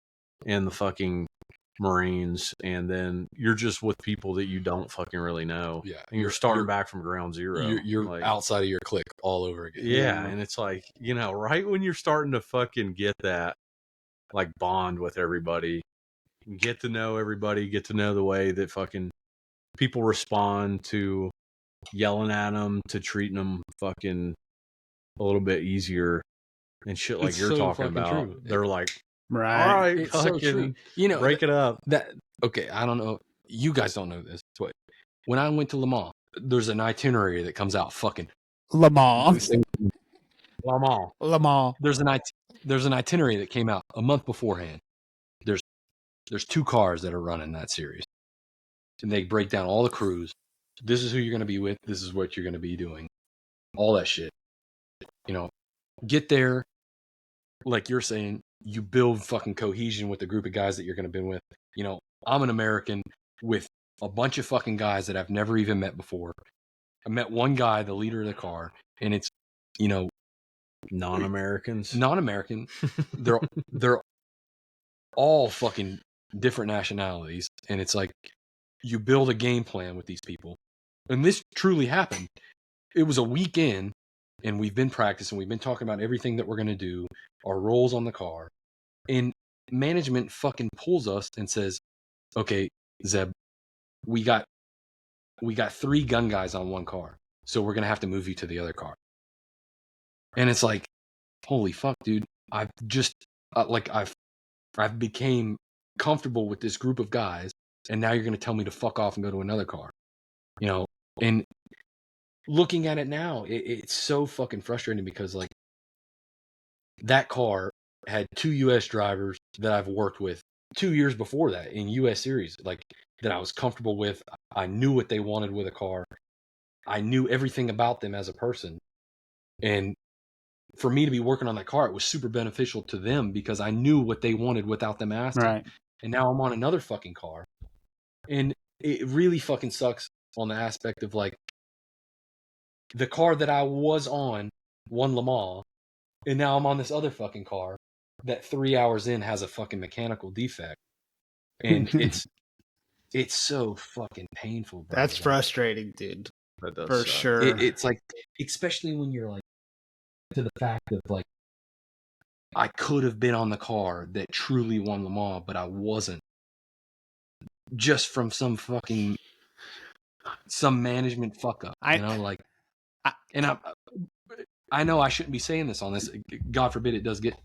and the fucking Marines, and then you're just with people that you don't fucking really know. Yeah. And you're starting back from ground zero. You're like, outside of your clique all over again. Yeah, and it's like, right when you're starting to fucking get that, like, bond with everybody, get to know everybody, get to know the way that fucking people respond to yelling at them, to treating them fucking a little bit easier and shit like you're talking about. True. They're like, right, all right, it's fucking, so true. Break it up. Okay, I don't know. You guys don't know this. When I went to Le Mans, there's an itinerary that comes out fucking Le Mans. Lamar. Lamar. There's an itinerary that came out a month beforehand. There's 2 cars that are running that series, and they break down all the crews. This is who you're going to be with. This is what you're going to be doing. All that shit. You know, get there. Like you're saying, you build fucking cohesion with the group of guys that you're going to be with. You know, I'm an American with a bunch of fucking guys that I've never even met before. I met one guy, the leader of the car, and it's, you know, Non-Americans. non-American. They're all fucking different nationalities, and it's like you build a game plan with these people, and this truly happened. It was a weekend, and we've been practicing. We've been talking about everything that we're going to do, our roles on the car, and management fucking pulls us and says, "Okay, Zeb, we got 3 gun guys on one car, so we're going to have to move you to the other car." And it's like, holy fuck, dude! I've just I've became comfortable with this group of guys, and now you're going to tell me to fuck off and go to another car, you know? And looking at it now, it's so fucking frustrating because like that car had 2 U.S. drivers that I've worked with 2 years before that in U.S. series, like that I was comfortable with. I knew what they wanted with a car. I knew everything about them as a person. And for me to be working on that car, it was super beneficial to them because I knew what they wanted without them asking. Right. And now I'm on another fucking car. And it really fucking sucks on the aspect of like the car that I was on won Le Mans, and now I'm on this other fucking car that 3 hours in has a fucking mechanical defect. And it's so fucking painful, bro. That's Like, frustrating, dude. That does For suck. sure. it's like, especially when you're like, to the fact of like, I could have been on the car that truly won Le Mans, but I wasn't. Just from some management fuck up, you know, like, and I know I shouldn't be saying this on this. God forbid it does get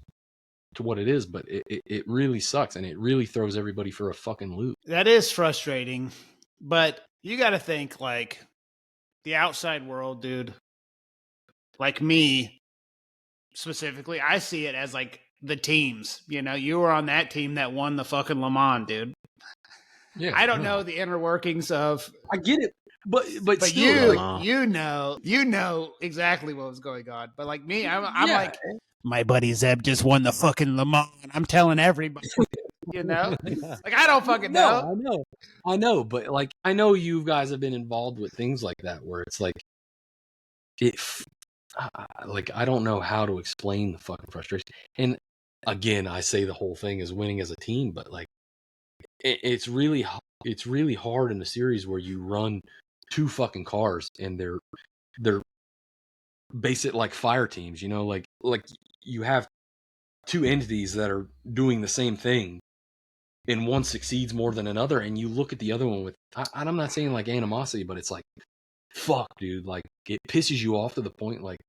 to what it is, but it really sucks, and it really throws everybody for a fucking loop. That is frustrating, but you got to think like the outside world, dude. Like me specifically, I see it as like the teams. You know, you were on that team that won the fucking Le Mans, dude. Yeah, I don't know the inner workings of. I get it, but you still, you know exactly what was going on. But like me, I'm yeah. like, my buddy Zeb just won the fucking Le Mans, and I'm telling everybody. You know, like I don't fucking know. No, I know, but like I know you guys have been involved with things like that where it's like like I don't know how to explain the fucking frustration. And again, I say the whole thing is winning as a team, but like it's really hard in a series where you run 2 fucking cars and they're basic like fire teams, you know, like you have 2 entities that are doing the same thing, and one succeeds more than another, and you look at the other one with, I'm not saying like animosity, but it's like, fuck, dude, like it pisses you off to the point, like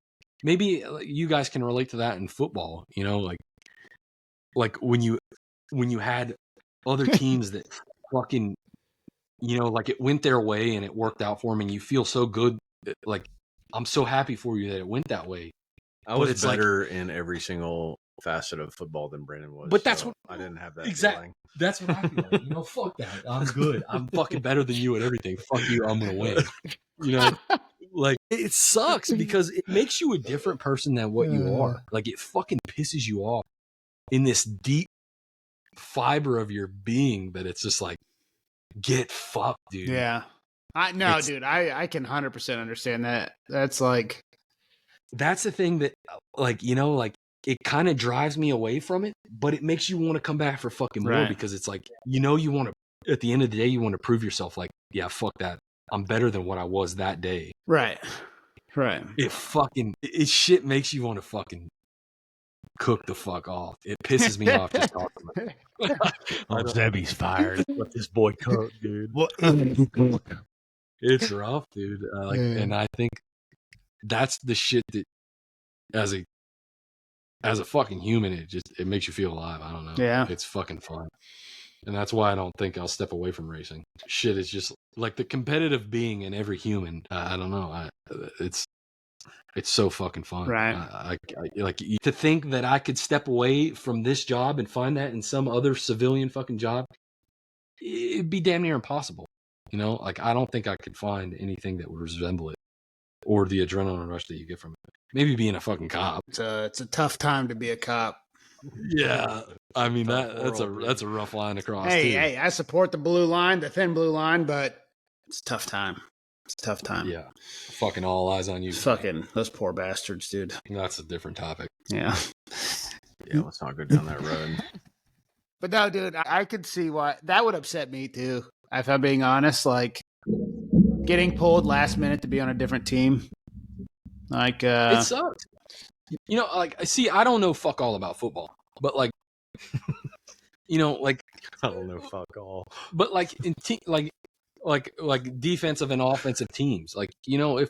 maybe you guys can relate to that in football, you know, like when you had other teams that fucking, you know, like it went their way and it worked out for them, and you feel so good, like I'm so happy for you that it went that way. I was better in every single facet of football than Brandon was. But that's what I didn't have that exactly. feeling. That's what I feel like. You know, fuck that. I'm good. I'm fucking better than you at everything. Fuck you. I'm gonna win. You know, like it sucks because it makes you a different person than what you are. Like it fucking pisses you off in this deep fiber of your being that it's just like, get fucked, dude. Yeah. Dude, I can 100% understand that. That's like, that's the thing that, like, you know, like it kind of drives me away from it, but it makes you want to come back for fucking more right. because it's like, you know, you want to, at the end of the day, you want to prove yourself like, yeah, fuck that. I'm better than what I was that day. Right. It shit makes you want to fucking cook the fuck off. It pisses me off just talking about it. Oh, Zebby's fired. Let this boy cook, dude. It's rough, dude. And I think that's the shit that as a fucking human, it makes you feel alive. I don't know. Yeah. It's fucking fun. And that's why I don't think I'll step away from racing. Shit is just like the competitive being in every human. I don't know. It's so fucking fun. Right. To think that I could step away from this job and find that in some other civilian fucking job, it'd be damn near impossible. You know, like I don't think I could find anything that would resemble it or the adrenaline rush that you get from it. Maybe being a fucking cop. It's a tough time to be a cop. Yeah. I mean Tough that's a rough line to cross Hey, too. hey, I support the blue line, the thin blue line, but it's a tough time. It's a tough time. Yeah. Fucking all eyes on you. Fucking those poor bastards, dude. That's a different topic. Yeah. Yeah, let's not go down that road. But no, dude, I could see why that would upset me too. If I'm being honest, like getting pulled last minute to be on a different team. Like It sucks. You know, like I don't know fuck all about football, but like you know, like I don't know, fuck all. but like in like defensive and offensive teams, like you know, if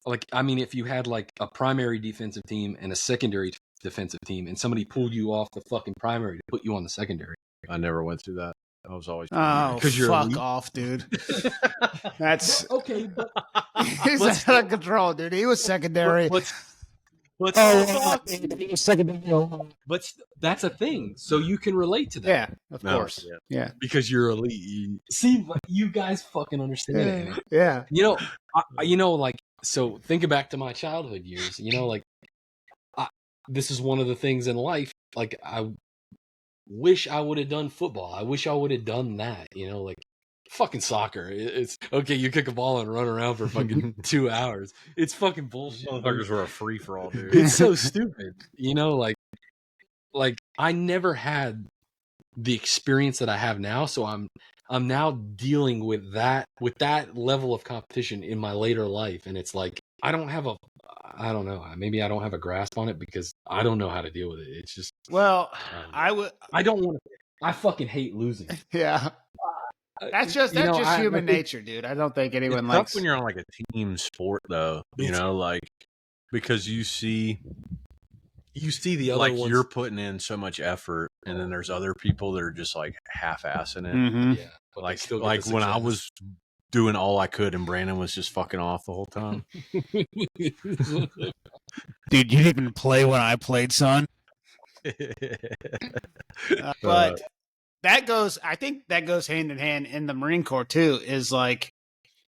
like I mean, if you had like a primary defensive team and a secondary defensive team, and somebody pulled you off the fucking primary to put you on the secondary, I never went through that. I was always oh, 'Cause you're fuck elite. off, dude. That's okay, but he's out of control, dude. He was secondary. what's He was secondary. but that's a thing, so you can relate to that. Yeah, of No, course. yeah. Yeah. Because you're elite. See, like, you guys fucking understand it. Man. Yeah. You know, like, so thinking back to my childhood years, you know, like, this is one of the things in life, like, I wish I would have done football. I wish I would have done that, you know, like, fucking soccer. It's okay, you kick a ball and run around for fucking 2 hours. It's fucking bullshit. Motherfuckers were a free for all, dude. It's so stupid, you know, like I never had the experience that I have now, so I'm now dealing with that level of competition in my later life, and it's like I don't know, maybe I don't have a grasp on it because I don't know how to deal with it. It's just Well, I don't want to. I fucking hate losing. Yeah. That's just human nature, dude. I don't think anyone It's likes tough when you're on like a team sport, though. You know, like because you see the other like ones. you're putting in so much effort, and then there's other people that are just like half-assing it. Mhm. Yeah, but they Like still get like the when I success. was doing all I could, and Brandon was just fucking off the whole time. Dude, you didn't even play when I played, son. But I think that goes hand in hand in the Marine Corps too, is like,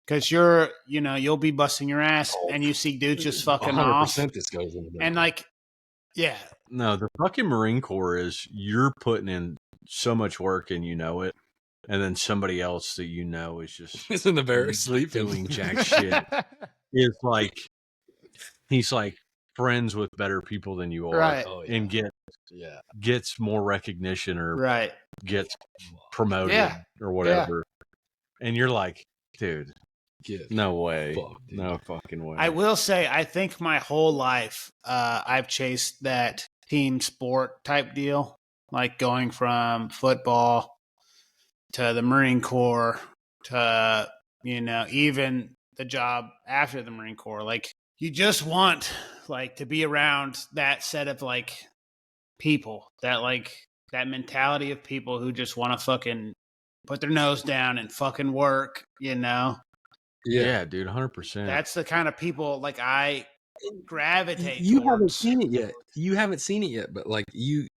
cause you'll be busting your ass and you see dudes just fucking off. 100% this goes into that. And like, yeah, No, the fucking Marine Corps is you're putting in so much work and you know it, and then somebody else that you know is just It's in the barracks sleeping. doing jack shit. Is like he's like friends with better people than you are, Right. Oh, yeah. and gets more recognition or right. gets promoted Yeah. or whatever, and you're like, dude, Get no way, fucked, dude. no fucking way. I will say, I think my whole life, I've chased that team sport type deal, like going from football to the Marine Corps to, even the job after the Marine Corps. Like, you just want, like, to be around that set of, like, people, that mentality of people who just want to fucking put their nose down and fucking work, Yeah, dude, 100%. That's the kind of people like I gravitate You towards. haven't seen it yet. You haven't seen it yet, but like you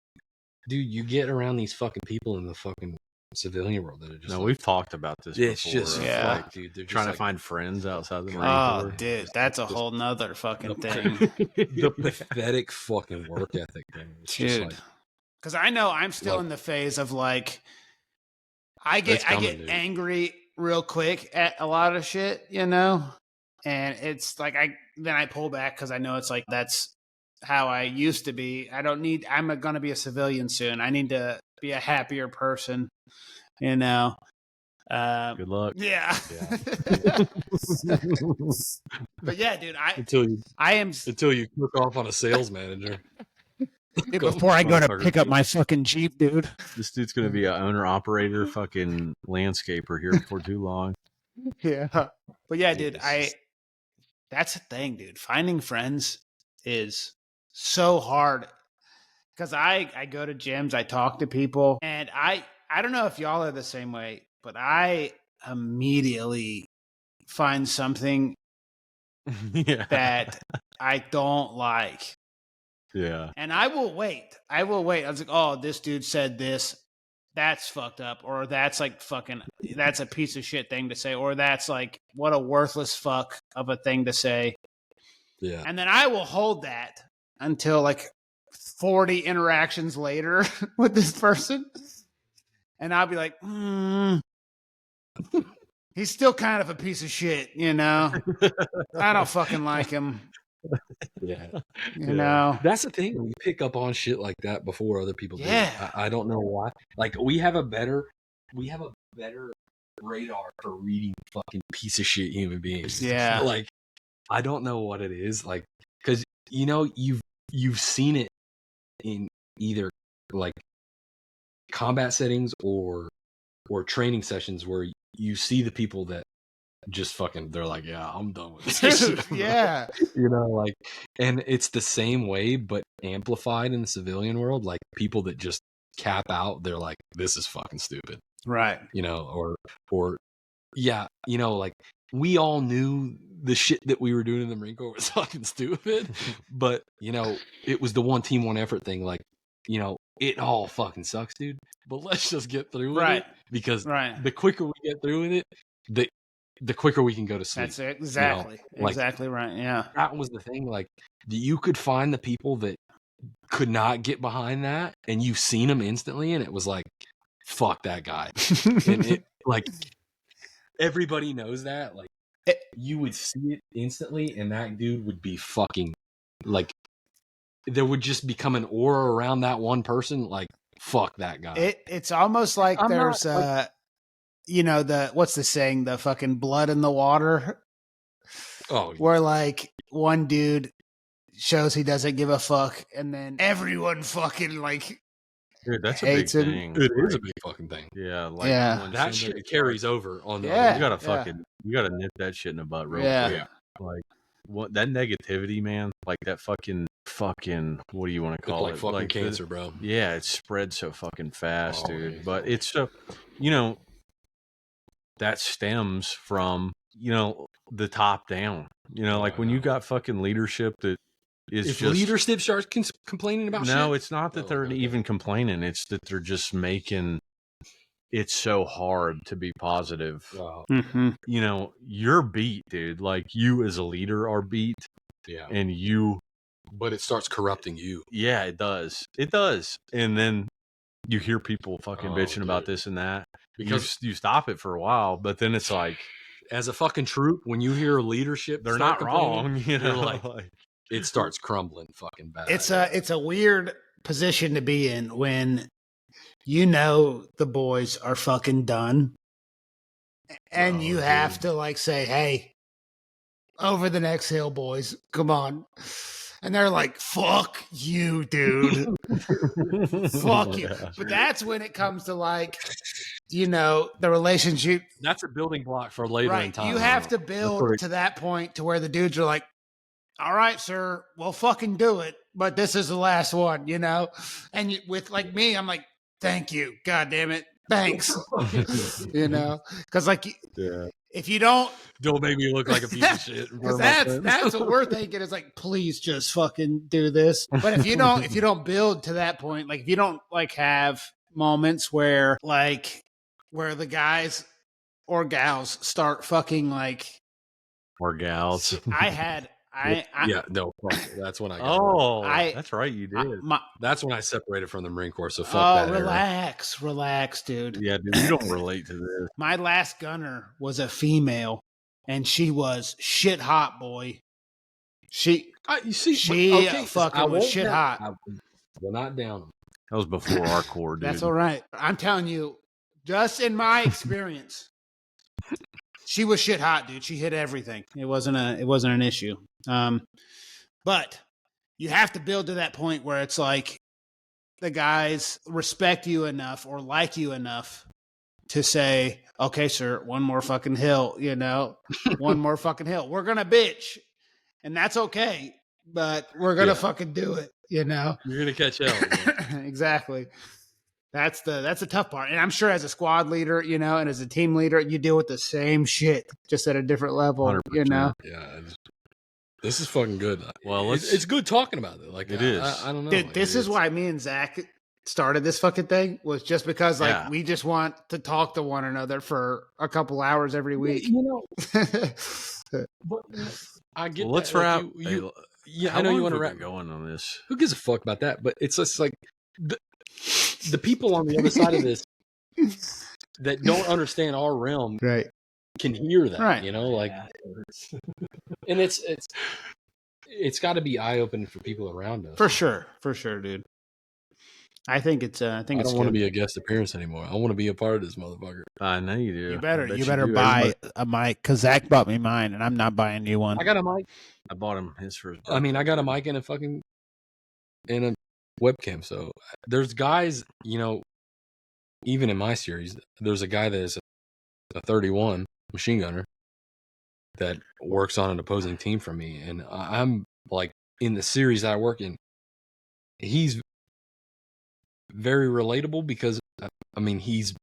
get around these fucking people in the fucking civilian world that are just No, like, we've talked about this it's before. just Yeah. like, dude, they're just Trying like, to find friends outside the Marine Oh, Corps. dude, that's a whole nother fucking thing. the pathetic fucking work ethic thing. It's just Dude. like, Because I know I'm still Like- in the phase of like, I get coming, dude. angry real quick at a lot of shit, and it's like I pull back because I know it's like that's how I used to be. I'm gonna be a civilian soon. I need to be a happier person, Good luck. Yeah. But yeah, dude, I am until you cook off on a sales manager. before I go to Motherfucker. pick up my fucking Jeep, dude. This dude's gonna be an owner operator, fucking landscaper here before too long. Yeah. But yeah, Dude, dude, it's just- that's the thing, dude. Finding friends is so hard. Cause I go to gyms, I talk to people, and I don't know if y'all are the same way, but I immediately find something Yeah. that I don't like. Yeah. And I will wait. I was like, oh, this dude said this. That's fucked up. Or that's like fucking, that's a piece of shit thing to say. Or that's like, what a worthless fuck of a thing to say. Yeah. And then I will hold that until like 40 interactions later with this person. And I'll be like, he's still kind of a piece of shit, you know? I don't fucking like him. Yeah. You know? That's the thing. We pick up on shit like that before other people Yeah. do. I don't know why. Like we have a better radar for reading fucking piece of shit human beings. Yeah. Like I don't know what it is. Like because you know you've seen it in either like combat settings or training sessions where you see the people that just fucking they're like, yeah, I'm done with this. Dude, yeah. You know, like, and it's the same way but amplified in the civilian world. Like people that just cap out, they're like, this is fucking stupid, Right. you know, or yeah, you know, like we all knew the shit that we were doing in the Marine Corps was fucking stupid, but you know, it was the one team, one effort thing. Like, you know, it all fucking sucks, dude, but let's just get through with it, because the quicker we get through with it, the quicker we can go to sleep. That's it. Exactly. You know? Like, exactly right. Yeah. that was the thing. Like, you could find the people that could not get behind that, and you've seen them instantly, and it was like, fuck that guy. And it, like, everybody knows that. Like, you would see it instantly, and that dude would be fucking, like, there would just become an aura around that one person. Like, fuck that guy. It's almost like there's you know, what's the saying? The fucking blood in the water. Oh, where like one dude shows he doesn't give a fuck, and then everyone fucking like, dude, that's a big thing. It is a big fucking thing. Yeah, like that shit carries over on the you gotta fucking you gotta nip that shit in the butt real quick. Like what that negativity, man, like that fucking what do you want to call it? Fucking cancer, bro. Yeah, it spreads so fucking fast, dude. Man. But it's so, you know, that stems from, you know, the top down. You know, like when you got fucking leadership that is if just leadership starts complaining about no, shit? it's not that they're even complaining. It's that they're just making it so hard to be positive. You know, you're beat, dude. Like you as a leader are beat. Yeah. And you, but it starts corrupting you. Yeah, it does. It does. And then you hear people fucking bitching about this and that. Because you stop it for a while, but then it's like, as a fucking troop, when you hear leadership, they're not wrong. You know, like it starts crumbling fucking bad. It's a weird position to be in when you know the boys are fucking done, and you have to like say, "Hey, over the next hill, boys, come on." And they're like, fuck you, dude. Fuck you. But that's when it comes to like, you know, the relationship. That's a building block for later in time. You have to build to that point to where the dudes are like, all right, sir, we'll fucking do it. But this is the last one, you know? And with like me, I'm like, thank you. God damn it. Thanks. You know? Because like, if you don't make me look like a piece of shit. Because that's what we're thinking is like, please just fucking do this. But if you don't build to that point, like if you don't like have moments where the guys or gals start fucking like, or gals. That's when I got that's right, you did. That's when I separated from the Marine Corps. So fuck that. Relax, dude. Yeah, dude, you don't relate to this. My last gunner was a female, and she was shit hot, boy. She fucking was shit hot. We're not down. That was before our Corps, dude. That's all right. I'm telling you, just in my experience, she was shit hot, dude. She hit everything. It wasn't an issue. But you have to build to that point where it's like the guys respect you enough or like you enough to say, okay, sir, one more fucking hill, you know, one more fucking hill. We're going to bitch, and that's okay, but we're going to fucking do it, you know? You're going to catch hell. Exactly. That's the tough part. And I'm sure as a squad leader, you know, and as a team leader, you deal with the same shit, just at a different level, 100%. You know? Yeah. This is fucking good. Well, it's good talking about it. Like it is. I don't know. Dude, this is why me and Zach started this fucking thing, was just because like we just want to talk to one another for a couple hours every week. You know, but I get. Well, let's that. wrap. Like, yeah, I know you want to wrap going on this. Who gives a fuck about that? But it's just like the people on the other side of this that don't understand our realm, right, can hear that, right? You know, like, and it's got to be eye opening for people around us. For sure, dude. I think it's. I think I it's don't want to good. be a guest appearance anymore. I want to be a part of this motherfucker. I know you do. You better buy a mic, because Zach bought me mine, and I'm not buying you one. I got a mic. I bought him his first. I mean, I got a mic and a webcam. So there's guys, you know, even in my series, there's a guy that is a 31 machine gunner that works on an opposing team from me, and I'm like, in the series that I work in, he's very relatable because I mean, he's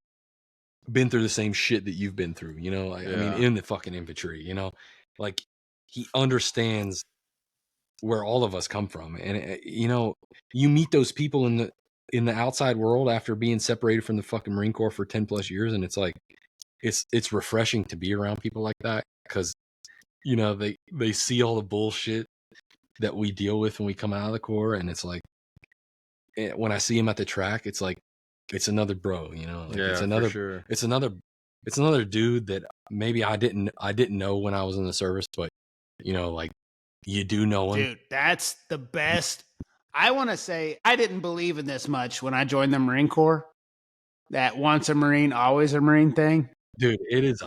been through the same shit that you've been through, you know, like, I mean, in the fucking infantry, you know, like, he understands where all of us come from. And you know, you meet those people in the outside world after being separated from the fucking Marine Corps for 10 plus years, and it's like, it's refreshing to be around people like that, because, you know, they see all the bullshit that we deal with when we come out of the Corps, and it's like, when I see him at the track, it's like, it's another bro, you know, like, it's another, for sure. it's another dude that maybe I didn't know when I was in the service, but, you know, like, you do know him. Dude, that's the best. I want to say, I didn't believe in this much when I joined the Marine Corps, that once a Marine, always a Marine thing. Dude, it is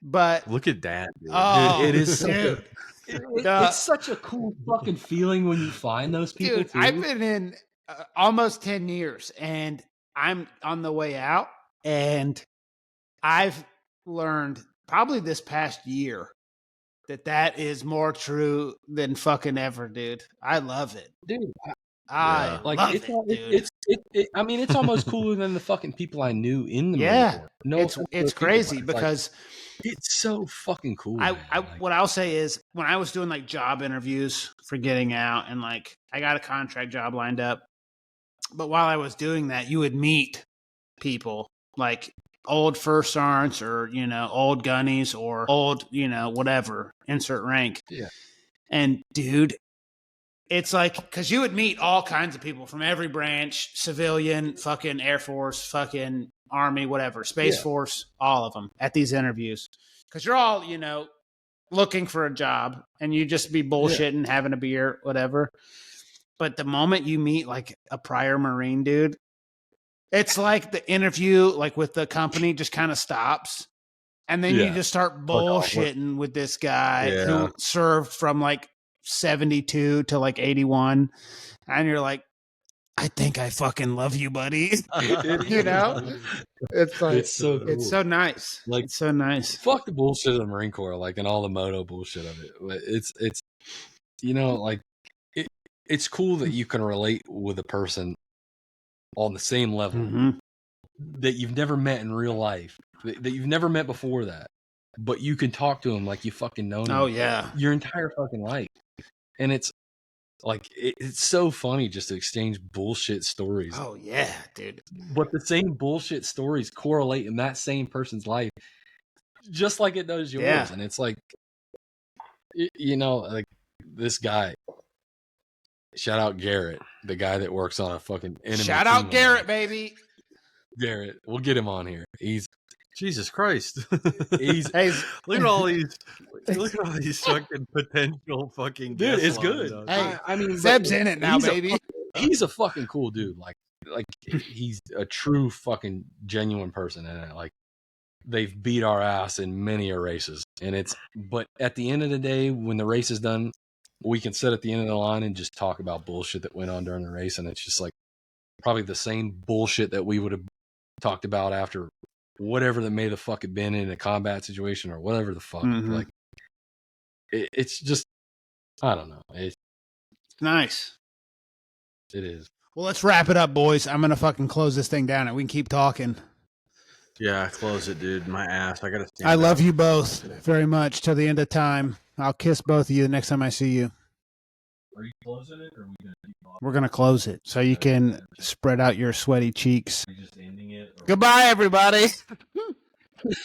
but look at that, dude. Oh, dude, it is dude. It's such a cool fucking feeling when you find those people. Dude, too. I've been in almost 10 years, and I'm on the way out, and I've learned probably this past year that is more true than fucking ever, dude. I love it, dude. I love it, dude. I mean, it's almost cooler than the fucking people I knew in the Marine Corps. No, it's crazy because it's so fucking cool. What I'll say is, when I was doing like job interviews for getting out, and like I got a contract job lined up, but while I was doing that, you would meet people like old first sergeants, or, you know, old gunnies, or old, you know, whatever, insert rank. Yeah. And dude, it's like, because you would meet all kinds of people from every branch, civilian, fucking Air Force, fucking Army, whatever, Space Force, all of them at these interviews. Because you're all, you know, looking for a job, and you just be bullshitting, having a beer, whatever. But the moment you meet like a prior Marine dude, it's like the interview, like with the company, just kind of stops. And then you just start bullshitting with this guy who served from like 72 to like 81. And you're like, I think I fucking love you, buddy. You know? It's like, it's so cool. It's so nice. Like, it's so nice. Fuck the bullshit of the Marine Corps, like, and all the moto bullshit of it. It's you know, like, it's cool that you can relate with a person on the same level that you've never met in real life, that you've never met before that, but you can talk to him like you fucking know him your entire fucking life. And it's like, it's so funny just to exchange bullshit stories. Oh yeah, dude. But the same bullshit stories correlate in that same person's life just like it does yours. Yeah. And it's like, you know, like, this guy, shout out Garrett, the guy that works on a fucking enemy. Shout out Garrett, baby. Garrett, we'll get him on here. He's Jesus Christ. He's look at all these fucking potential fucking dude. It's good. Hey, I mean, Zeb's in it now, baby. He's a fucking cool dude. Like he's a true fucking genuine person, and like, they've beat our ass in many races. And but at the end of the day, when the race is done, we can sit at the end of the line and just talk about bullshit that went on during the race, and it's just like probably the same bullshit that we would have talked about after whatever that may have fucking been in a combat situation or whatever the fuck. Like, it's just, I don't know. It's nice. It is. Well, let's wrap it up, boys. I'm gonna fucking close this thing down, and we can keep talking. Yeah, close it, dude. My ass. I gotta stand I love up. you both very much till the end of time. I'll kiss both of you the next time I see you. Are you closing it, or are we gonna keep on? We're going to close it so you can spread out your sweaty cheeks. Are we just ending it? Or Goodbye, everybody.